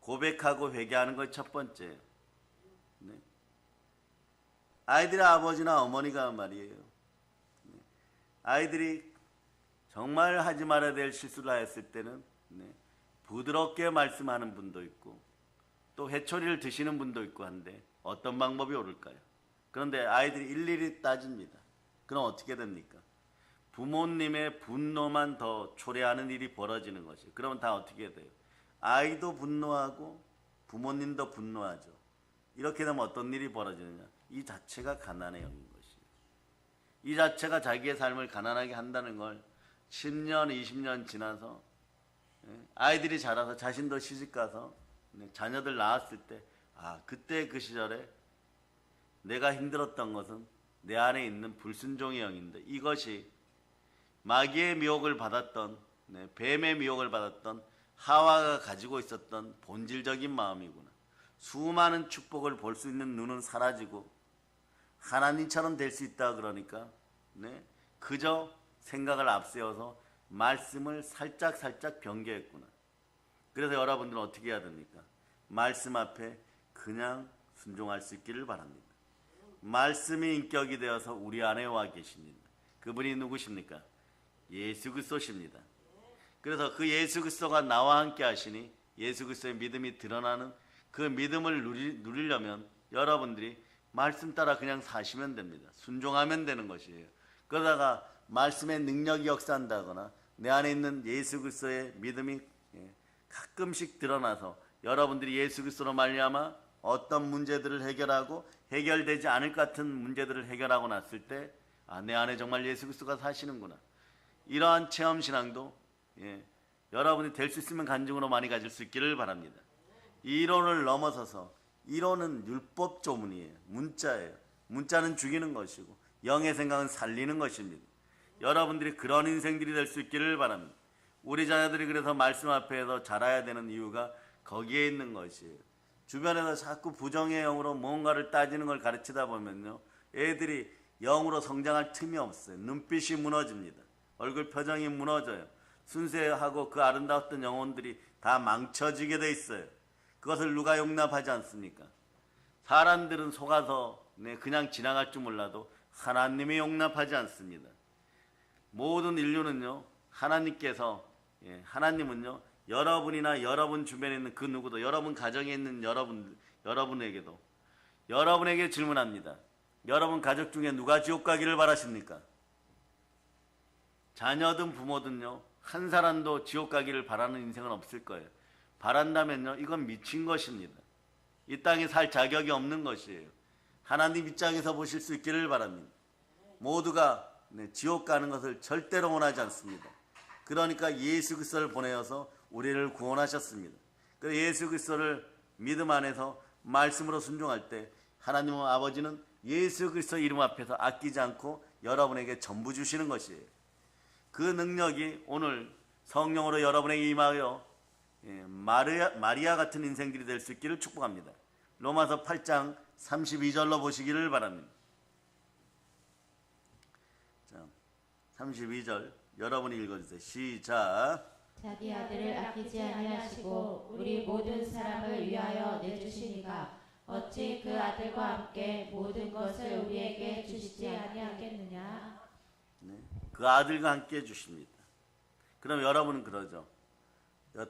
고백하고 회개하는 것이 첫 번째예요. 아이들의 아버지나 어머니가 말이에요, 아이들이 정말 하지 말아야 될 실수를 하였을 때는 부드럽게 말씀하는 분도 있고 또 회초리를 드시는 분도 있고 한데 어떤 방법이 옳을까요? 그런데 아이들이 일일이 따집니다. 그럼 어떻게 됩니까? 부모님의 분노만 더 초래하는 일이 벌어지는 것이에요. 그러면 다 어떻게 돼요? 아이도 분노하고 부모님도 분노하죠. 이렇게 되면 어떤 일이 벌어지느냐? 이 자체가 가난의 영인 것이에요. 이 자체가 자기의 삶을 가난하게 한다는 걸 10년, 20년 지나서 아이들이 자라서 자신도 시집가서 자녀들 낳았을 때 그때 그 시절에 내가 힘들었던 것은 내 안에 있는 불순종의 영인데 이것이 마귀의 미혹을 받았던 뱀의 미혹을 받았던 하와가 가지고 있었던 본질적인 마음이구나. 수많은 축복을 볼 수 있는 눈은 사라지고 하나님처럼 될 수 있다 그러니까 그저 생각을 앞세워서 말씀을 살짝 변개했구나. 그래서 여러분들은 어떻게 해야 됩니까? 말씀 앞에 그냥 순종할 수 있기를 바랍니다. 말씀이 인격이 되어서 우리 안에 와 계십니다. 그분이 누구십니까? 예수 그리스도십니다. 그래서 그 예수 그리스도가 나와 함께 하시니 예수 그리스도의 믿음이 드러나는 그 믿음을 누리려면 여러분들이 말씀 따라 그냥 사시면 됩니다. 순종하면 되는 것이에요. 그러다가 말씀의 능력이 역사한다거나 내 안에 있는 예수 그리스도의 믿음이 가끔씩 드러나서 여러분들이 예수 그리스도로 말미암아 어떤 문제들을 해결하고 해결되지 않을 것 같은 문제들을 해결하고 났을 때 내 안에 정말 예수 그리스도가 사시는구나. 이러한 체험신앙도 여러분이 될 수 있으면 간증으로 많이 가질 수 있기를 바랍니다. 이론을 넘어서서 이론은 율법 조문이에요. 문자예요. 문자는 죽이는 것이고 영의 생각은 살리는 것입니다. 여러분들이 그런 인생들이 될 수 있기를 바랍니다. 우리 자녀들이 그래서 말씀 앞에서 자라야 되는 이유가 거기에 있는 것이에요. 주변에서 자꾸 부정의 영으로 뭔가를 따지는 걸 가르치다 보면요, 애들이 영으로 성장할 틈이 없어요. 눈빛이 무너집니다. 얼굴 표정이 무너져요. 순수하고 그 아름다웠던 영혼들이 다 망쳐지게 돼 있어요. 그것을 누가 용납하지 않습니까? 사람들은 속아서 그냥 지나갈 줄 몰라도 하나님이 용납하지 않습니다. 모든 인류는요, 하나님은요, 여러분이나 여러분 주변에 있는 그 누구도, 여러분 가정에 있는 여러분에게도, 여러분에게 질문합니다. 여러분 가족 중에 누가 지옥 가기를 바라십니까? 자녀든 부모든요, 한 사람도 지옥 가기를 바라는 인생은 없을 거예요. 바란다면요, 이건 미친 것입니다. 이 땅에 살 자격이 없는 것이에요. 하나님 입장에서 보실 수 있기를 바랍니다. 모두가 지옥 가는 것을 절대로 원하지 않습니다. 그러니까 예수 그리스도를 보내어서 우리를 구원하셨습니다. 그 예수 그리스도를 믿음 안에서 말씀으로 순종할 때 하나님 아버지는 예수 그리스도 이름 앞에서 아끼지 않고 여러분에게 전부 주시는 것이에요. 그 능력이 오늘 성령으로 여러분에게 임하여 마리아 같은 인생들이 될 수 있기를 축복합니다. 로마서 8장 32절로 보시기를 바랍니다. 자, 32절 여러분이 읽어주세요. 시작. 자기 아들을 아끼지 아니하시고 우리 모든 사람을 위하여 내주시니가 어찌 그 아들과 함께 모든 것을 우리에게 주시지 아니하겠느냐. 그 아들과 함께 주십니다. 그럼 여러분은 그러죠.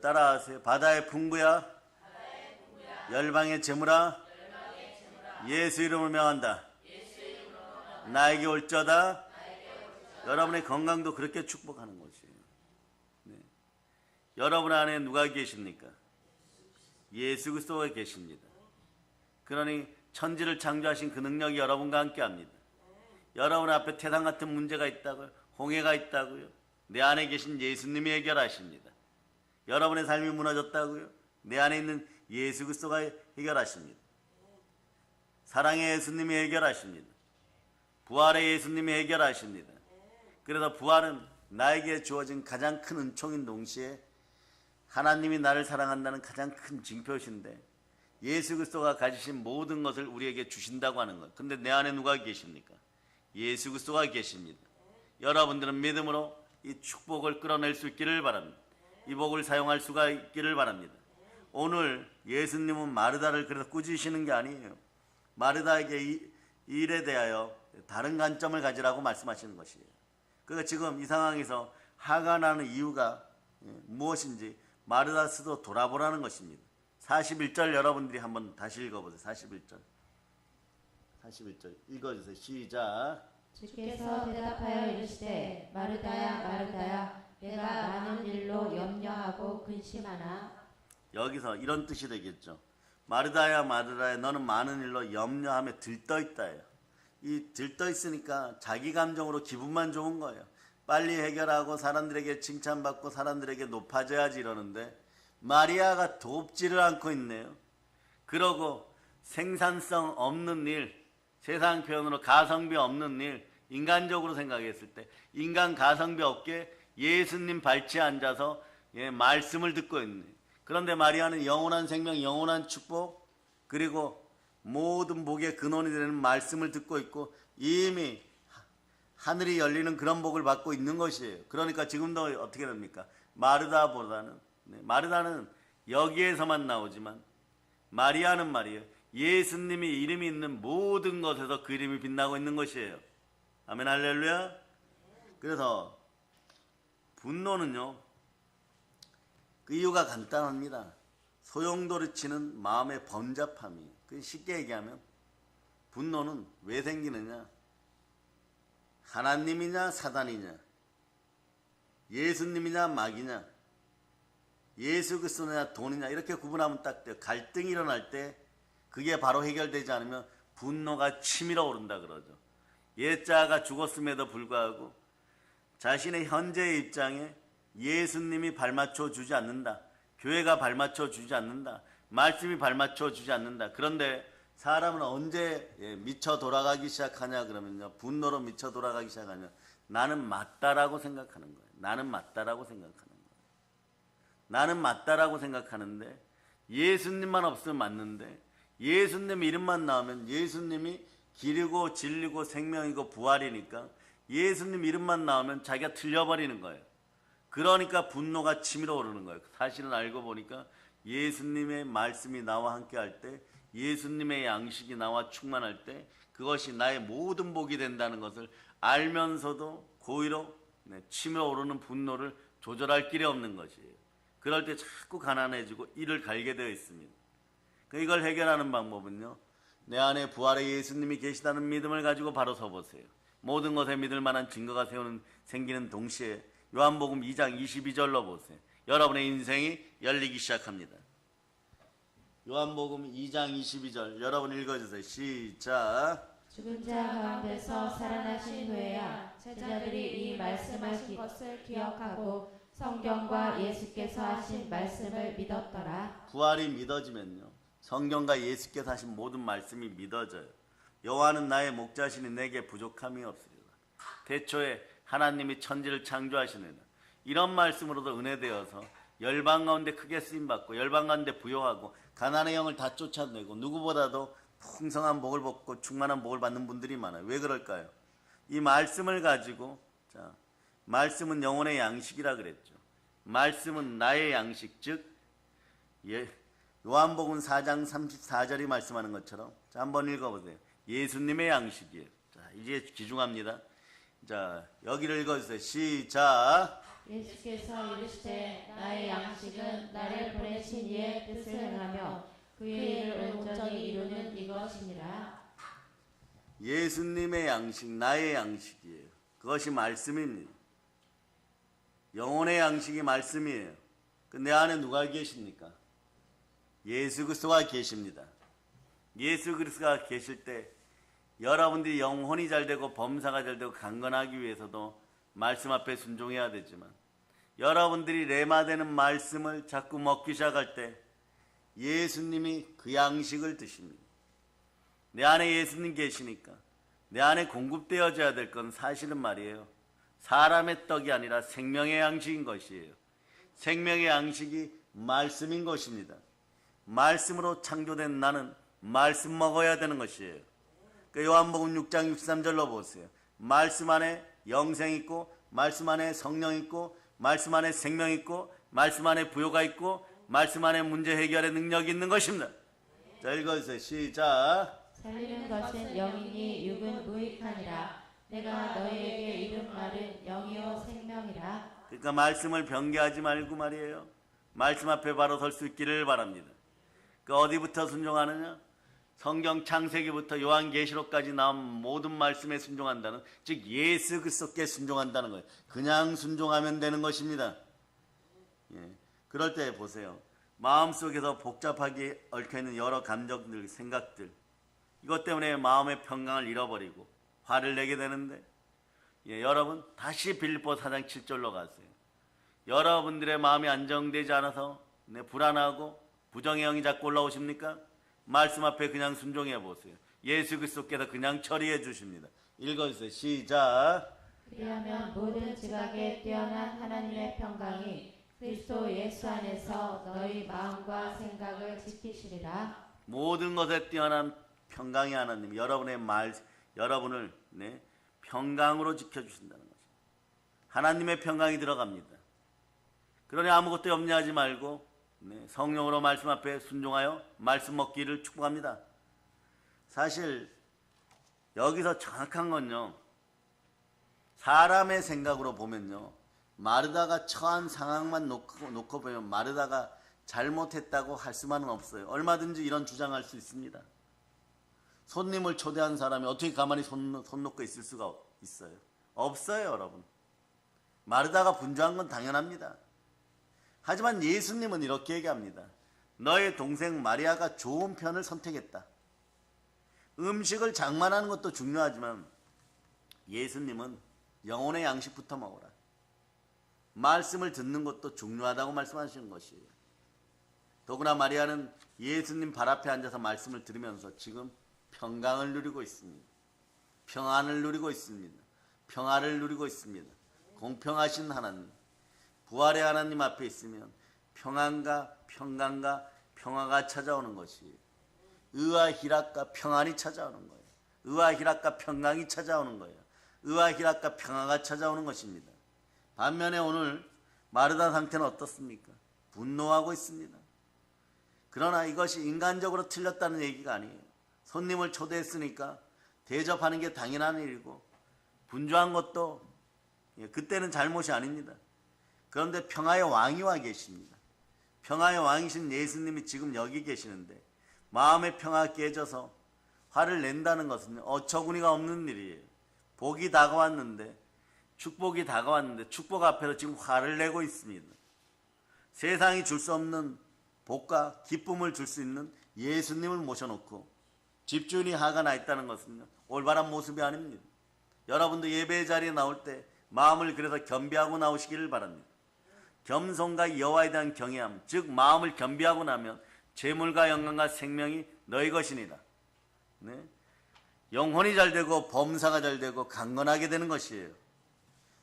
따라하세요. 바다의 풍부야, 열방의 재물아, 예수 이름을 명한다. 나에게 올저다. 여러분의 건강도 그렇게 축복하는 것이에요. 여러분 안에 누가 계십니까? 예수 그리스도가 계십니다. 그러니 천지를 창조하신 그 능력이 여러분과 함께합니다. 여러분 앞에 태산 같은 문제가 있다고요? 홍해가 있다고요? 내 안에 계신 예수님이 해결하십니다. 여러분의 삶이 무너졌다고요? 내 안에 있는 예수 그리스도가 해결하십니다. 사랑의 예수님이 해결하십니다. 부활의 예수님이 해결하십니다. 그래서 부활은 나에게 주어진 가장 큰 은총인 동시에 하나님이 나를 사랑한다는 가장 큰 징표신데 예수 그리스도가 가지신 모든 것을 우리에게 주신다고 하는 것. 근데 내 안에 누가 계십니까? 예수 그리스도가 계십니다. 여러분들은 믿음으로 이 축복을 끌어낼 수 있기를 바랍니다. 이 복을 사용할 수가 있기를 바랍니다. 오늘 예수님은 마르다를 그래서 꾸짖으시는 게 아니에요. 마르다에게 이 일에 대하여 다른 관점을 가지라고 말씀하시는 것이에요. 그러니까 지금 이 상황에서 화가 나는 이유가 무엇인지 마르다 스스로 돌아보라는 것입니다. 41절 여러분들이 한번 다시 읽어보세요. 41절 읽어주세요. 시작. 주께서 대답하여 이르시되 마르다야 마르다야 내가 많은 일로 염려하고 근심하나 여기서 이런 뜻이 되겠죠. 마르다야 마르다야 너는 많은 일로 염려함에 들떠있다예요. 이 들떠있으니까 자기 감정으로 기분만 좋은 거예요. 빨리 해결하고 사람들에게 칭찬받고 사람들에게 높아져야지 이러는데 마리아가 돕지를 않고 있네요. 그러고 생산성 없는 일, 세상 표현으로 가성비 없는 일, 인간적으로 생각했을 때 인간 가성비 없게 예수님 발치에 앉아서 말씀을 듣고 있네. 그런데 마리아는 영원한 생명, 영원한 축복, 그리고 모든 복의 근원이 되는 말씀을 듣고 있고 이미 하늘이 열리는 그런 복을 받고 있는 것이에요. 그러니까 지금도 어떻게 됩니까? 마르다보다는, 마르다는 여기에서만 나오지만 마리아는 말이에요. 예수님이 이름이 있는 모든 것에서 그 이름이 빛나고 있는 것이에요. 아멘 할렐루야. 그래서 분노는요, 그 이유가 간단합니다. 소용돌이치는 마음의 번잡함이. 쉽게 얘기하면 분노는 왜 생기느냐? 하나님이냐 사단이냐, 예수님이냐 마귀냐, 예수 그리스도냐 돈이냐, 이렇게 구분하면 딱 돼요. 갈등이 일어날 때 그게 바로 해결되지 않으면 분노가 치밀어 오른다 그러죠. 옛자가 죽었음에도 불구하고 자신의 현재의 입장에 예수님이 발맞춰 주지 않는다, 교회가 발맞춰 주지 않는다, 말씀이 발맞춰 주지 않는다. 그런데 사람은 언제 미쳐 돌아가기 시작하냐 그러면요, 분노로 미쳐 돌아가기 시작하면 나는 맞다라고 생각하는 거예요. 나는 맞다라고 생각하는 거예요. 나는 맞다라고 생각하는데 예수님만 없으면 맞는데 예수님 이름만 나오면 예수님이 길이고 진리고 생명이고 부활이니까 예수님 이름만 나오면 자기가 틀려버리는 거예요. 그러니까 분노가 치밀어 오르는 거예요. 사실은 알고 보니까 예수님의 말씀이 나와 함께 할 때, 예수님의 양식이 나와 충만할 때 그것이 나의 모든 복이 된다는 것을 알면서도 고의로 치밀어 오르는 분노를 조절할 길이 없는 것이에요. 그럴 때 자꾸 가난해지고 이를 갈게 되어 있습니다. 이걸 해결하는 방법은요, 내 안에 부활의 예수님이 계시다는 믿음을 가지고 바로 서보세요. 모든 것에 믿을 만한 증거가 생기는 동시에 요한복음 2장 22절로 보세요. 여러분의 인생이 열리기 시작합니다. 요한복음 2장 22절 여러분 읽어주세요. 시작. 죽은 자 가운데서 살아나신 후에야 제자들이 이 말씀하신 것을 기억하고 성경과 예수께서 하신 말씀을 믿었더라. 부활이 믿어지면요, 성경과 예수께서 하신 모든 말씀이 믿어져요. 여호와는 나의 목자시니 내게 부족함이 없으리라. 태초에 하나님이 천지를 창조하시느라. 이런 말씀으로도 은혜되어서 열방 가운데 크게 쓰임받고 열방 가운데 부요하고 가난의 영을 다 쫓아내고 누구보다도 풍성한 복을 받고 충만한 복을 받는 분들이 많아요. 왜 그럴까요? 이 말씀을 가지고, 자, 말씀은 영혼의 양식이라 그랬죠. 말씀은 나의 양식, 즉 요한복음 4장 34절이 말씀하는 것처럼, 자, 한번 읽어보세요. 예수님의 양식이에요. 자, 이제 귀중합니다. 자, 여기를 읽어주세요. 시작. 예수께서 이르시되 나의 양식은 나를 보내신 이의 뜻을 행하며 그의 일을 온전히 이루는 이것이니라. 예수님의 양식, 나의 양식이에요. 그것이 말씀입니다. 영혼의 양식이 말씀이에요. 내 안에 누가 계십니까? 예수 그리스도가 계십니다. 예수 그리스도가 계실 때 여러분들이 영혼이 잘되고 범사가 잘되고 강건하기 위해서도 말씀 앞에 순종해야 되지만, 여러분들이 레마되는 말씀을 자꾸 먹기 시작할 때 예수님이 그 양식을 드십니다. 내 안에 예수님 계시니까 내 안에 공급되어져야 될 건 사실은 말이에요, 사람의 떡이 아니라 생명의 양식인 것이에요. 생명의 양식이 말씀인 것입니다. 말씀으로 창조된 나는 말씀 먹어야 되는 것이에요. 요한복음 6장 63절로 보세요. 말씀 안에 영생 있고, 말씀 안에 성령 있고, 말씀 안에 생명 있고, 말씀 안에 부요가 있고, 말씀 안에 문제 해결의 능력이 있는 것입니다. 자, 읽어주세요. 시작. 살리는 것은 영이니 육은 무익하니라. 내가 너희에게 이른 말은 영이요 생명이라. 그러니까 말씀을 변개하지 말고 말이에요, 말씀 앞에 바로 설 수 있기를 바랍니다. 어디부터 순종하느냐? 성경 창세기부터 요한계시록까지 나온 모든 말씀에 순종한다는, 즉 예수 그리스도께 순종한다는 거예요. 그냥 순종하면 되는 것입니다. 예. 그럴 때 보세요. 마음속에서 복잡하게 얽혀있는 여러 감정들, 생각들, 이것 때문에 마음의 평강을 잃어버리고 화를 내게 되는데, 여러분 다시 빌립보 4장 7절로 가세요. 여러분들의 마음이 안정되지 않아서 불안하고 부정의 영이 자꾸 올라오십니까? 말씀 앞에 그냥 순종해 보세요. 예수 그리스도께서 그냥 처리해 주십니다. 읽어주세요. 시작. 그리하면 모든 지각에 뛰어난 하나님의 평강이 그리스도 예수 안에서 너희 마음과 생각을 지키시리라. 모든 것에 뛰어난 평강의 하나님, 여러분을 평강으로 지켜주신다는 것입니다. 하나님의 평강이 들어갑니다. 그러니 아무것도 염려하지 말고 성령으로 말씀 앞에 순종하여 말씀 먹기를 축복합니다. 사실 여기서 정확한 건요, 사람의 생각으로 보면요, 마르다가 처한 상황만 놓고 보면 마르다가 잘못했다고 할 수만은 없어요. 얼마든지 이런 주장할 수 있습니다. 손님을 초대한 사람이 어떻게 가만히 손 놓고 있을 수가 있어요? 없어요, 여러분. 마르다가 분주한 건 당연합니다. 하지만 예수님은 이렇게 얘기합니다. 너의 동생 마리아가 좋은 편을 선택했다. 음식을 장만하는 것도 중요하지만 예수님은 영혼의 양식부터 먹어라. 말씀을 듣는 것도 중요하다고 말씀하시는 것이에요. 더구나 마리아는 예수님 발 앞에 앉아서 말씀을 들으면서 지금 평강을 누리고 있습니다. 평안을 누리고 있습니다. 평화를 누리고 있습니다. 공평하신 하나님, 부활의 하나님 앞에 있으면 평안과 평강과 평화가 찾아오는 것이에요. 의와 희락과 평안이 찾아오는 거예요. 의와 희락과 평강이 찾아오는 거예요. 의와 희락과 평화가 찾아오는 것입니다. 반면에 오늘 마르다 상태는 어떻습니까? 분노하고 있습니다. 그러나 이것이 인간적으로 틀렸다는 얘기가 아니에요. 손님을 초대했으니까 대접하는 게 당연한 일이고 분주한 것도 그때는 잘못이 아닙니다. 그런데 평화의 왕이 와 계십니다. 평화의 왕이신 예수님이 지금 여기 계시는데 마음의 평화가 깨져서 화를 낸다는 것은 어처구니가 없는 일이에요. 복이 다가왔는데, 축복이 다가왔는데 축복 앞에서 지금 화를 내고 있습니다. 세상이 줄 수 없는 복과 기쁨을 줄 수 있는 예수님을 모셔놓고 집주인이 화가 나 있다는 것은 올바른 모습이 아닙니다. 여러분도 예배 자리에 나올 때 마음을 그래서 겸비하고 나오시기를 바랍니다. 겸손과 여호와에 대한 경외함, 즉 마음을 겸비하고 나면 재물과 영광과 생명이 너희 것이니라. 영혼이 잘 되고 범사가 잘 되고 강건하게 되는 것이에요.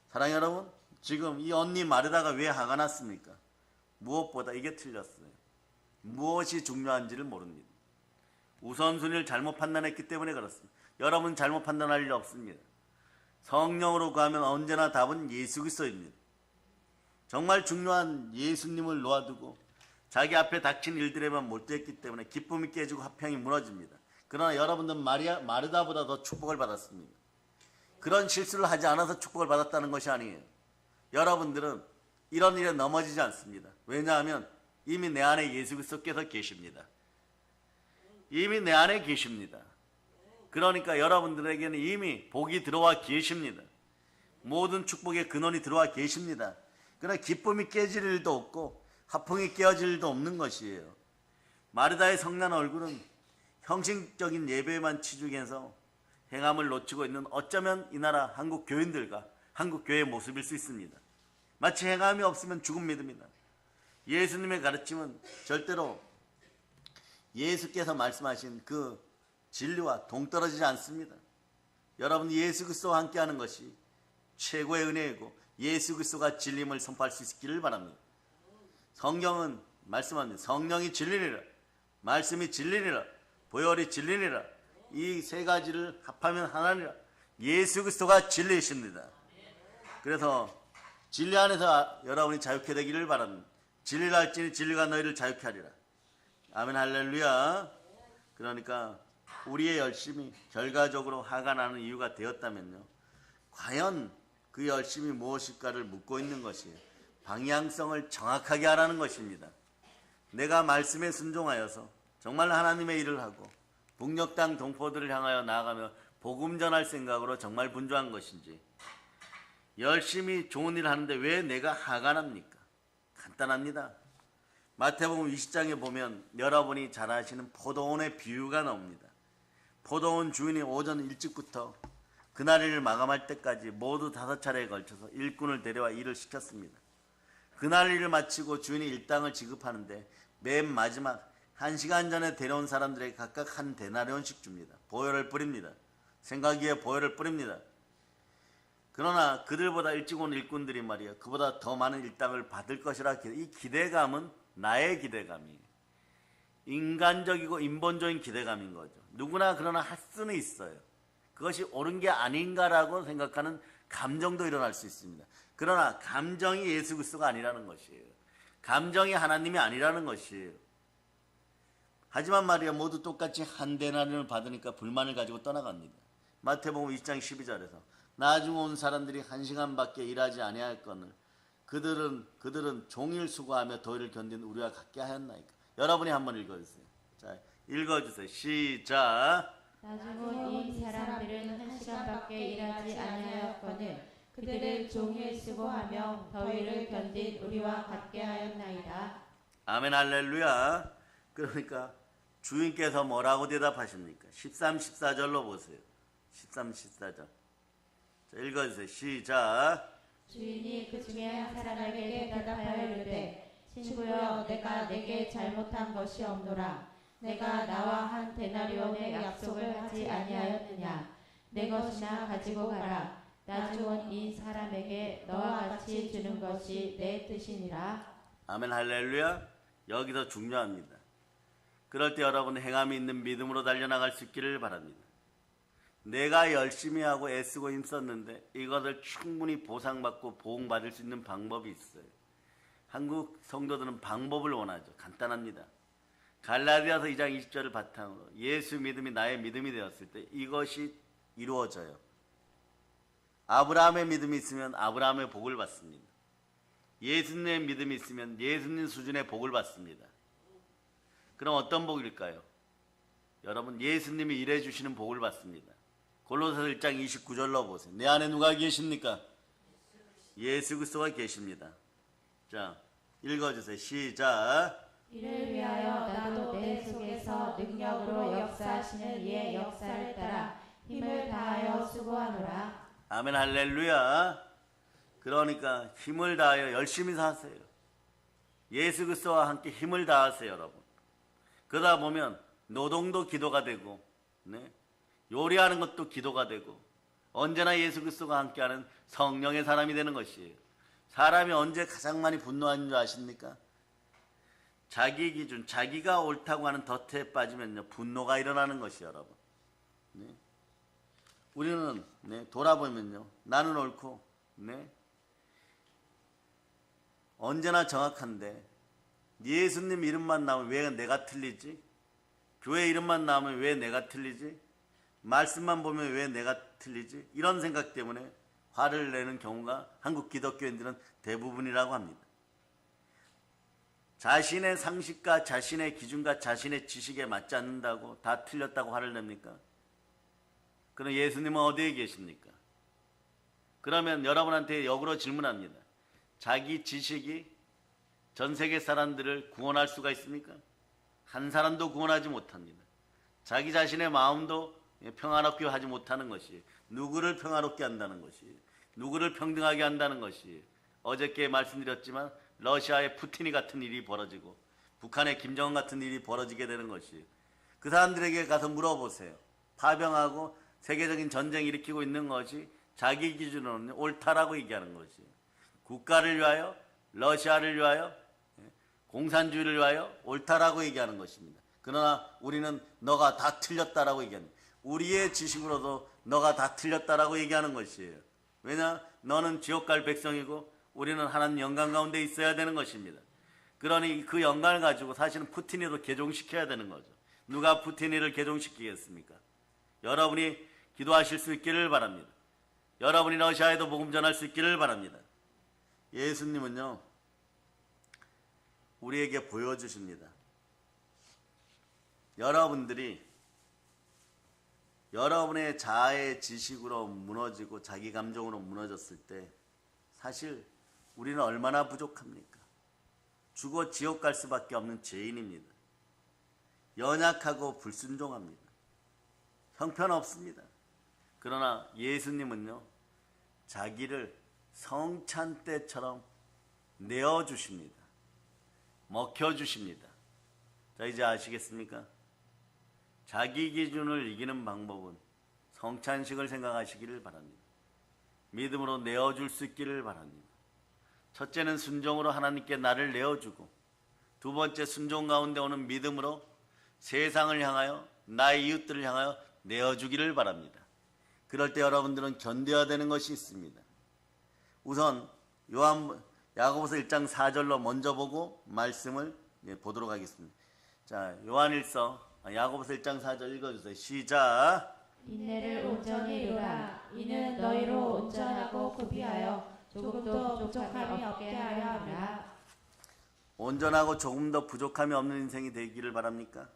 사랑하는 여러분, 지금 이 언니 마르다가 왜 화가 났습니까? 무엇보다 이게 틀렸어요. 무엇이 중요한지를 모릅니다. 우선순위를 잘못 판단했기 때문에 그렇습니다. 여러분 잘못 판단할 일 없습니다. 성령으로 가면 언제나 답은 예수 그리스도입니다. 정말 중요한 예수님을 놓아두고 자기 앞에 닥친 일들에만 몰두했기 때문에 기쁨이 깨지고 화평이 무너집니다. 그러나 여러분들은 마르다보다 더 축복을 받았습니다. 그런 실수를 하지 않아서 축복을 받았다는 것이 아니에요. 여러분들은 이런 일에 넘어지지 않습니다. 왜냐하면 이미 내 안에 예수 그리스도께서 계십니다. 이미 내 안에 계십니다. 그러니까 여러분들에게는 이미 복이 들어와 계십니다. 모든 축복의 근원이 들어와 계십니다. 그러나 기쁨이 깨질 일도 없고 화풍이 깨어질 일도 없는 것이에요. 마르다의 성난 얼굴은 형식적인 예배에만 치중해서 행함을 놓치고 있는 어쩌면 이 나라 한국 교인들과 한국 교회의 모습일 수 있습니다. 마치 행함이 없으면 죽은 믿음이다. 예수님의 가르침은 절대로 예수께서 말씀하신 그 진리와 동떨어지지 않습니다. 여러분 예수 그리스도와 함께하는 것이 최고의 은혜이고 예수 그리스도가 진리임을 선포할 수 있기를 바랍니다. 성경은 말씀합니다. 성령이 진리니라, 말씀이 진리니라, 보혈이 진리니라. 이 세 가지를 합하면 하나니라. 예수 그리스도가 진리이십니다. 그래서 진리 안에서 여러분이 자유케 되기를 바랍니다. 진리를 알지니 진리가 너희를 자유케 하리라. 아멘 할렐루야. 그러니까 우리의 열심이 결과적으로 화가 나는 이유가 되었다면요, 과연 그 열심이 무엇일까를 묻고 있는 것이에요. 방향성을 정확하게 하라는 것입니다. 내가 말씀에 순종하여서 정말 하나님의 일을 하고 북녘 땅 동포들을 향하여 나아가며 복음 전할 생각으로 정말 분주한 것인지, 열심히 좋은 일을 하는데 왜 내가 화가 납니까? 간단합니다. 마태복음 20장에 보면 여러분이 잘 아시는 포도원의 비유가 나옵니다. 포도원 주인이 오전 일찍부터 그날 일을 마감할 때까지 모두 5차례에 걸쳐서 일꾼을 데려와 일을 시켰습니다. 그날 일을 마치고 주인이 일당을 지급하는데 맨 마지막 1시간 전에 데려온 사람들에게 각각 한 데나리온씩 줍니다. 보혈을 뿌립니다. 생각이에 보혈을 뿌립니다. 그러나 그들보다 일찍 온 일꾼들이 말이야 그보다 더 많은 일당을 받을 것이라 이 기대감은 나의 기대감이에요. 인간적이고 인본적인 기대감인 거죠. 누구나 그러나 할 수는 있어요. 그것이 옳은 게 아닌가라고 생각하는 감정도 일어날 수 있습니다. 그러나 감정이 예수 그리스도가 아니라는 것이에요. 감정이 하나님이 아니라는 것이에요. 하지만 말이야 모두 똑같이 한 데나리온을 받으니까 불만을 가지고 떠나갑니다. 마태복음 20장 12절에서 나중 온 사람들이 1시간밖에 일하지 아니하였거늘 그들은 종일 수고하며 더위를 견딘 우리와 같게 하였나이까. 여러분이 한번 읽어주세요. 자, 읽어주세요. 시작. 나중 온 이 사람들은 1시간밖에 일하지 아니하였거늘 그들은 종일 수고하며 더위를 견딘 우리와 같게 하였나이다. 아멘 할렐루야. 그러니까 주인께서 뭐라고 대답하십니까? 13, 14절로 보세요. 13, 14절. 자, 읽어주세요. 시작. 주인이 그 중에 한 사람에게 대답하여 이르되 친구여 내가 내게 잘못한 것이 없노라. 내가 나와 한 데나리온의 약속을 하지 아니하였느냐. 내 것이나 가지고 가라. 나중 온 이 사람에게 너와 같이 주는 것이 내 뜻이니라. 아멘 할렐루야. 여기서 중요합니다. 그럴 때 여러분 행함이 있는 믿음으로 달려나갈 수 있기를 바랍니다. 내가 열심히 하고 애쓰고 힘썼는데 이것을 충분히 보상받고 보응받을 수 있는 방법이 있어요. 한국 성도들은 방법을 원하죠. 간단합니다. 갈라디아서 2장 20절을 바탕으로 예수 믿음이 나의 믿음이 되었을 때 이것이 이루어져요. 아브라함의 믿음이 있으면 아브라함의 복을 받습니다. 예수님의 믿음이 있으면 예수님 수준의 복을 받습니다. 그럼 어떤 복일까요? 여러분 예수님이 일해 주시는 복을 받습니다. 골로새서 1장 29절로 보세요. 내 안에 누가 계십니까? 예수 그리스도가 계십니다. 자, 읽어주세요. 시작. 이를 위하여 나도 내 속에서 능력으로 역사하시는 이의 역사를 따라 힘을 다하여 수고하노라. 아멘 할렐루야. 그러니까 힘을 다하여 열심히 사세요. 예수 그리스도와 함께 힘을 다하세요, 여러분. 그러다 보면 노동도 기도가 되고, 네? 요리하는 것도 기도가 되고, 언제나 예수 그리스도가 함께하는 성령의 사람이 되는 것이에요. 사람이 언제 가장 많이 분노하는 줄 아십니까? 자기 기준, 자기가 옳다고 하는 덫에 빠지면요 분노가 일어나는 것이에요, 여러분. 네? 우리는 돌아보면요 나는 옳고 언제나 정확한데 예수님 이름만 나오면 왜 내가 틀리지? 교회 이름만 나오면 왜 내가 틀리지? 말씀만 보면 왜 내가 틀리지? 이런 생각 때문에 화를 내는 경우가 한국 기독교인들은 대부분이라고 합니다. 자신의 상식과 자신의 기준과 자신의 지식에 맞지 않는다고 다 틀렸다고 화를 냅니까? 그럼 예수님은 어디에 계십니까? 그러면 여러분한테 역으로 질문합니다. 자기 지식이 전 세계 사람들을 구원할 수가 있습니까? 한 사람도 구원하지 못합니다. 자기 자신의 마음도 평화롭게 하지 못하는 것이 누구를 평화롭게 한다는 것이 누구를 평등하게 한다는 것이 어저께 말씀드렸지만 러시아의 푸틴이 같은 일이 벌어지고 북한의 김정은 같은 일이 벌어지게 되는 것이 그 사람들에게 가서 물어보세요. 파병하고 세계적인 전쟁 일으키고 있는 것이 자기 기준으로는 옳다라고 얘기하는 것이 국가를 위하여 러시아를 위하여 공산주의를 위하여 옳다라고 얘기하는 것입니다. 그러나 우리는 너가 다 틀렸다라고 얘기합니다. 우리의 지식으로도 너가 다 틀렸다라고 얘기하는 것이에요. 왜냐? 너는 지옥 갈 백성이고 우리는 하나님 영광 가운데 있어야 되는 것입니다. 그러니 그 영광을 가지고 사실은 푸틴이도 개종시켜야 되는 거죠. 누가 푸틴이를 개종시키겠습니까? 여러분이 기도하실 수 있기를 바랍니다. 여러분이 러시아에도 복음 전할 수 있기를 바랍니다. 예수님은요 우리에게 보여주십니다. 여러분들이 여러분의 자아의 지식으로 무너지고 자기 감정으로 무너졌을 때 사실 우리는 얼마나 부족합니까? 죽어 지옥 갈 수밖에 없는 죄인입니다. 연약하고 불순종합니다. 형편없습니다. 그러나 예수님은요, 자기를 성찬 때처럼 내어주십니다. 먹혀주십니다. 자, 이제 아시겠습니까? 자기 기준을 이기는 방법은 성찬식을 생각하시기를 바랍니다. 믿음으로 내어줄 수 있기를 바랍니다. 첫째는 순종으로 하나님께 나를 내어주고, 두 번째 순종 가운데 오는 믿음으로 세상을 향하여 나의 이웃들을 향하여 내어주기를 바랍니다. 그럴 때 여러분들은 견뎌야 되는 것이 있습니다. 우선 야고보서 1장 4절로 먼저 보고 말씀을 보도록 하겠습니다. 자, 야고보서 1장 4절 읽어주세요. 시작. 인내를 온전히 이루라. 이는 너희로 온전하고 구비하여 조금도 부족함이 없게 하려 함이라. 온전하고 조금 더 부족함이 없는 인생이 되기를 바랍니까?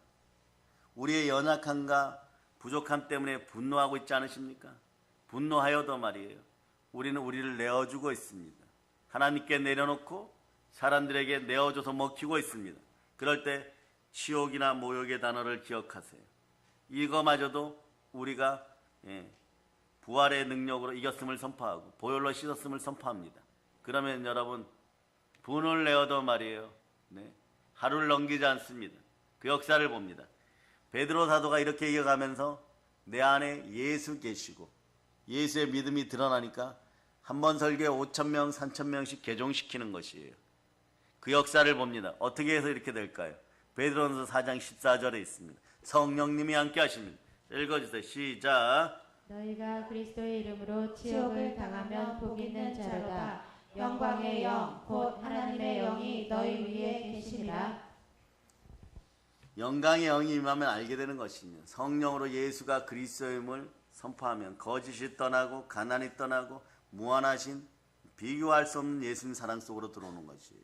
우리의 연약함과 부족함 때문에 분노하고 있지 않으십니까? 분노하여도 말이에요, 우리는 우리를 내어주고 있습니다. 하나님께 내려놓고 사람들에게 내어줘서 먹히고 있습니다. 그럴 때 치욕이나 모욕의 단어를 기억하세요. 이거마저도 우리가 부활의 능력으로 이겼음을 선포하고 보혈로 씻었음을 선포합니다. 그러면 여러분, 분을 내어도 말이에요, 하루를 넘기지 않습니다. 그 역사를 봅니다. 베드로 사도가 이렇게 이어가면서 내 안에 예수 계시고 예수의 믿음이 드러나니까 한 번 설교에 5,000명, 3,000명씩 개종시키는 것이에요. 그 역사를 봅니다. 어떻게 해서 이렇게 될까요? 베드로전서 4장 14절에 있습니다. 성령님이 함께 하십니다. 읽어주세요. 시작. 너희가 그리스도의 이름으로 치욕을 당하면 복 있는 자로다. 영광의 영 곧 하나님의 영이 너희 위에 계심이라. 영광의 영이 임하면 알게 되는 것이며, 성령으로 예수가 그리스도임을 선포하면 거짓이 떠나고 가난이 떠나고 무한하신 비교할 수 없는 예수님 사랑 속으로 들어오는 것이에요.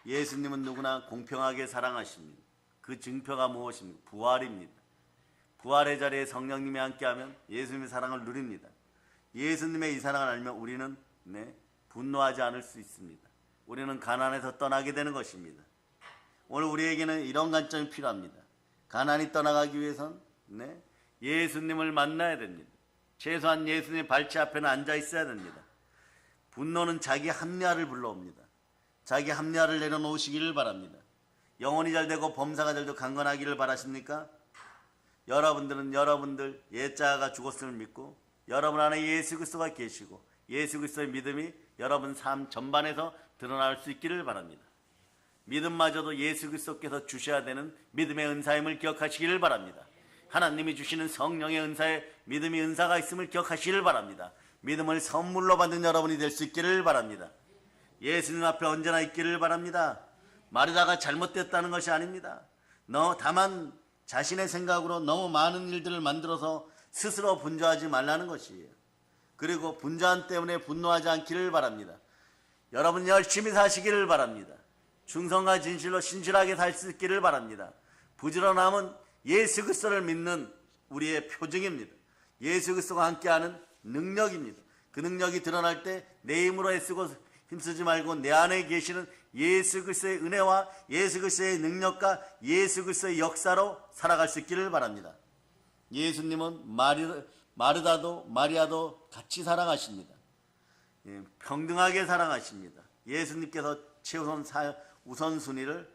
예수님은 누구나 공평하게 사랑하십니다. 그 증표가 무엇입니까? 부활입니다. 부활의 자리에 성령님이 함께하면 예수님의 사랑을 누립니다. 예수님의 이 사랑을 알면 우리는 분노하지 않을 수 있습니다. 우리는 가난에서 떠나게 되는 것입니다. 오늘 우리에게는 이런 관점이 필요합니다. 가난이 떠나가기 위해선 예수님을 만나야 됩니다. 최소한 예수님의 발치 앞에는 앉아 있어야 됩니다. 분노는 자기 합리화를 불러옵니다. 자기 합리화를 내려놓으시기를 바랍니다. 영혼이 잘되고 범사가 잘되고 강건하기를 바라십니까? 여러분들은 여러분들 옛자가 죽었음을 믿고 여러분 안에 예수 그리스도가 계시고 예수 그리스도의 믿음이 여러분 삶 전반에서 드러날 수 있기를 바랍니다. 믿음마저도 예수 그리스도께서 주셔야 되는 믿음의 은사임을 기억하시기를 바랍니다. 하나님이 주시는 성령의 은사에 믿음의 은사가 있음을 기억하시기를 바랍니다. 믿음을 선물로 받는 여러분이 될 수 있기를 바랍니다. 예수님 앞에 언제나 있기를 바랍니다. 마르다가 잘못됐다는 것이 아닙니다. 다만 자신의 생각으로 너무 많은 일들을 만들어서 스스로 분주하지 말라는 것이에요. 그리고 분주함 때문에 분노하지 않기를 바랍니다. 여러분 열심히 사시기를 바랍니다. 충성과 진실로 신실하게 살 수 있기를 바랍니다. 부지런함은 예수 그리스도를 믿는 우리의 표징입니다. 예수 그리스도와 함께하는 능력입니다. 그 능력이 드러날 때 내 힘으로 애쓰고 힘쓰지 말고 내 안에 계시는 예수 그리스도의 은혜와 예수 그리스도의 능력과 예수 그리스도의 역사로 살아갈 수 있기를 바랍니다. 예수님은 마르다도 마리아도 같이 사랑하십니다. 평등하게 사랑하십니다. 예수님께서 최우선 우선순위를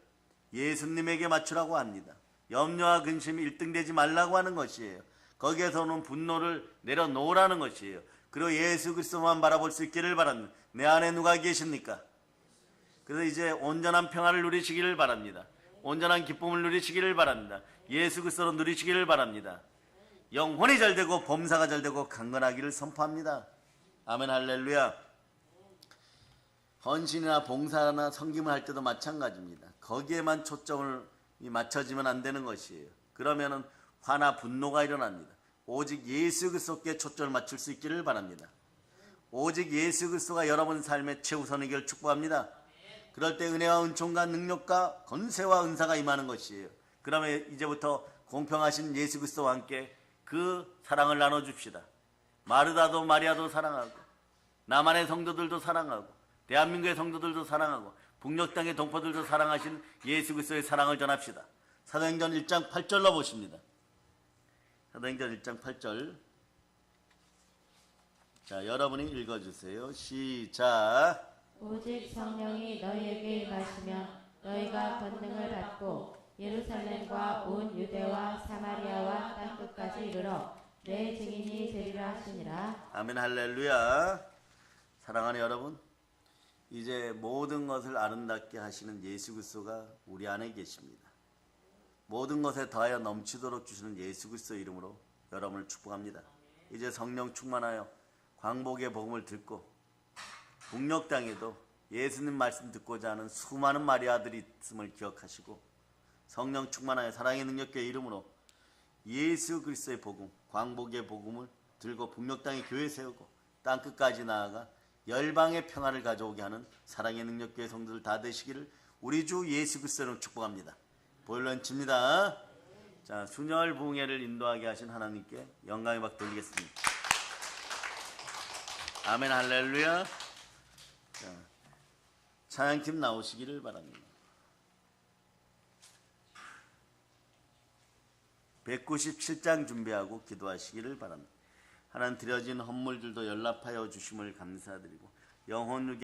예수님에게 맞추라고 합니다. 염려와 근심이 1등 되지 말라고 하는 것이에요. 거기에서 오는 분노를 내려놓으라는 것이에요. 그리고 예수 그리스도만 바라볼 수 있기를 바랍니다. 내 안에 누가 계십니까? 그래서 이제 온전한 평화를 누리시기를 바랍니다. 온전한 기쁨을 누리시기를 바랍니다. 예수 그리스도로 누리시기를 바랍니다. 영혼이 잘되고 범사가 잘되고 강건하기를 선포합니다. 아멘 할렐루야. 헌신이나 봉사나 섬김을 할 때도 마찬가지입니다. 거기에만 초점을 맞춰지면 안 되는 것이에요. 그러면은 화나 분노가 일어납니다. 오직 예수 그리스도께 초점을 맞출 수 있기를 바랍니다. 오직 예수 그리스도가 여러분 삶의 최우선이기를 축복합니다. 그럴 때 은혜와 은총과 능력과 권세와 은사가 임하는 것이에요. 그러면 이제부터 공평하신 예수 그리스도와 함께 그 사랑을 나눠줍시다. 마르다도 마리아도 사랑하고 남한의 성도들도 사랑하고 대한민국의 성도들도 사랑하고 북녘 땅의 동포들도 사랑하신 예수 그리스도의 사랑을 전합시다. 사도행전 1장 8절로 보십니다. 사도행전 1장 8절. 자, 여러분이 읽어주세요. 시작. 오직 성령이 너희에게 임하시면 너희가 권능을 받고 예루살렘과 온 유대와 사마리아와 땅끝까지 이르러 내 증인이 되리라 하시니라. 아멘 할렐루야. 사랑하는 여러분, 이제 모든 것을 아름답게 하시는 예수 그리스도가 우리 안에 계십니다. 모든 것에 더하여 넘치도록 주시는 예수 그리스도 이름으로 여러분을 축복합니다. 이제 성령 충만하여 광복의 복음을 듣고 북녘 땅에도 예수님 말씀 듣고자 하는 수많은 마리아들이 있음을 기억하시고 성령 충만하여 사랑의 능력교회 이름으로 예수 그리스도의 복음, 광복의 복음을 들고 북녘 땅에 교회 세우고 땅끝까지 나아가 열방의 평화를 가져오게 하는 사랑의 능력교회 성도들 다 되시기를 우리 주 예수 그리스도로 축복합니다. 보일런칩니다. 자, 순혈 부흥회를 인도하게 하신 하나님께 영광의 박 돌리겠습니다. 아멘 할렐루야. 자, 찬양팀 나오시기를 바랍니다. 197장 준비하고 기도하시기를 바랍니다. 하나님 드려진 헌물들도 연락하여 주심을 감사드리고 영혼을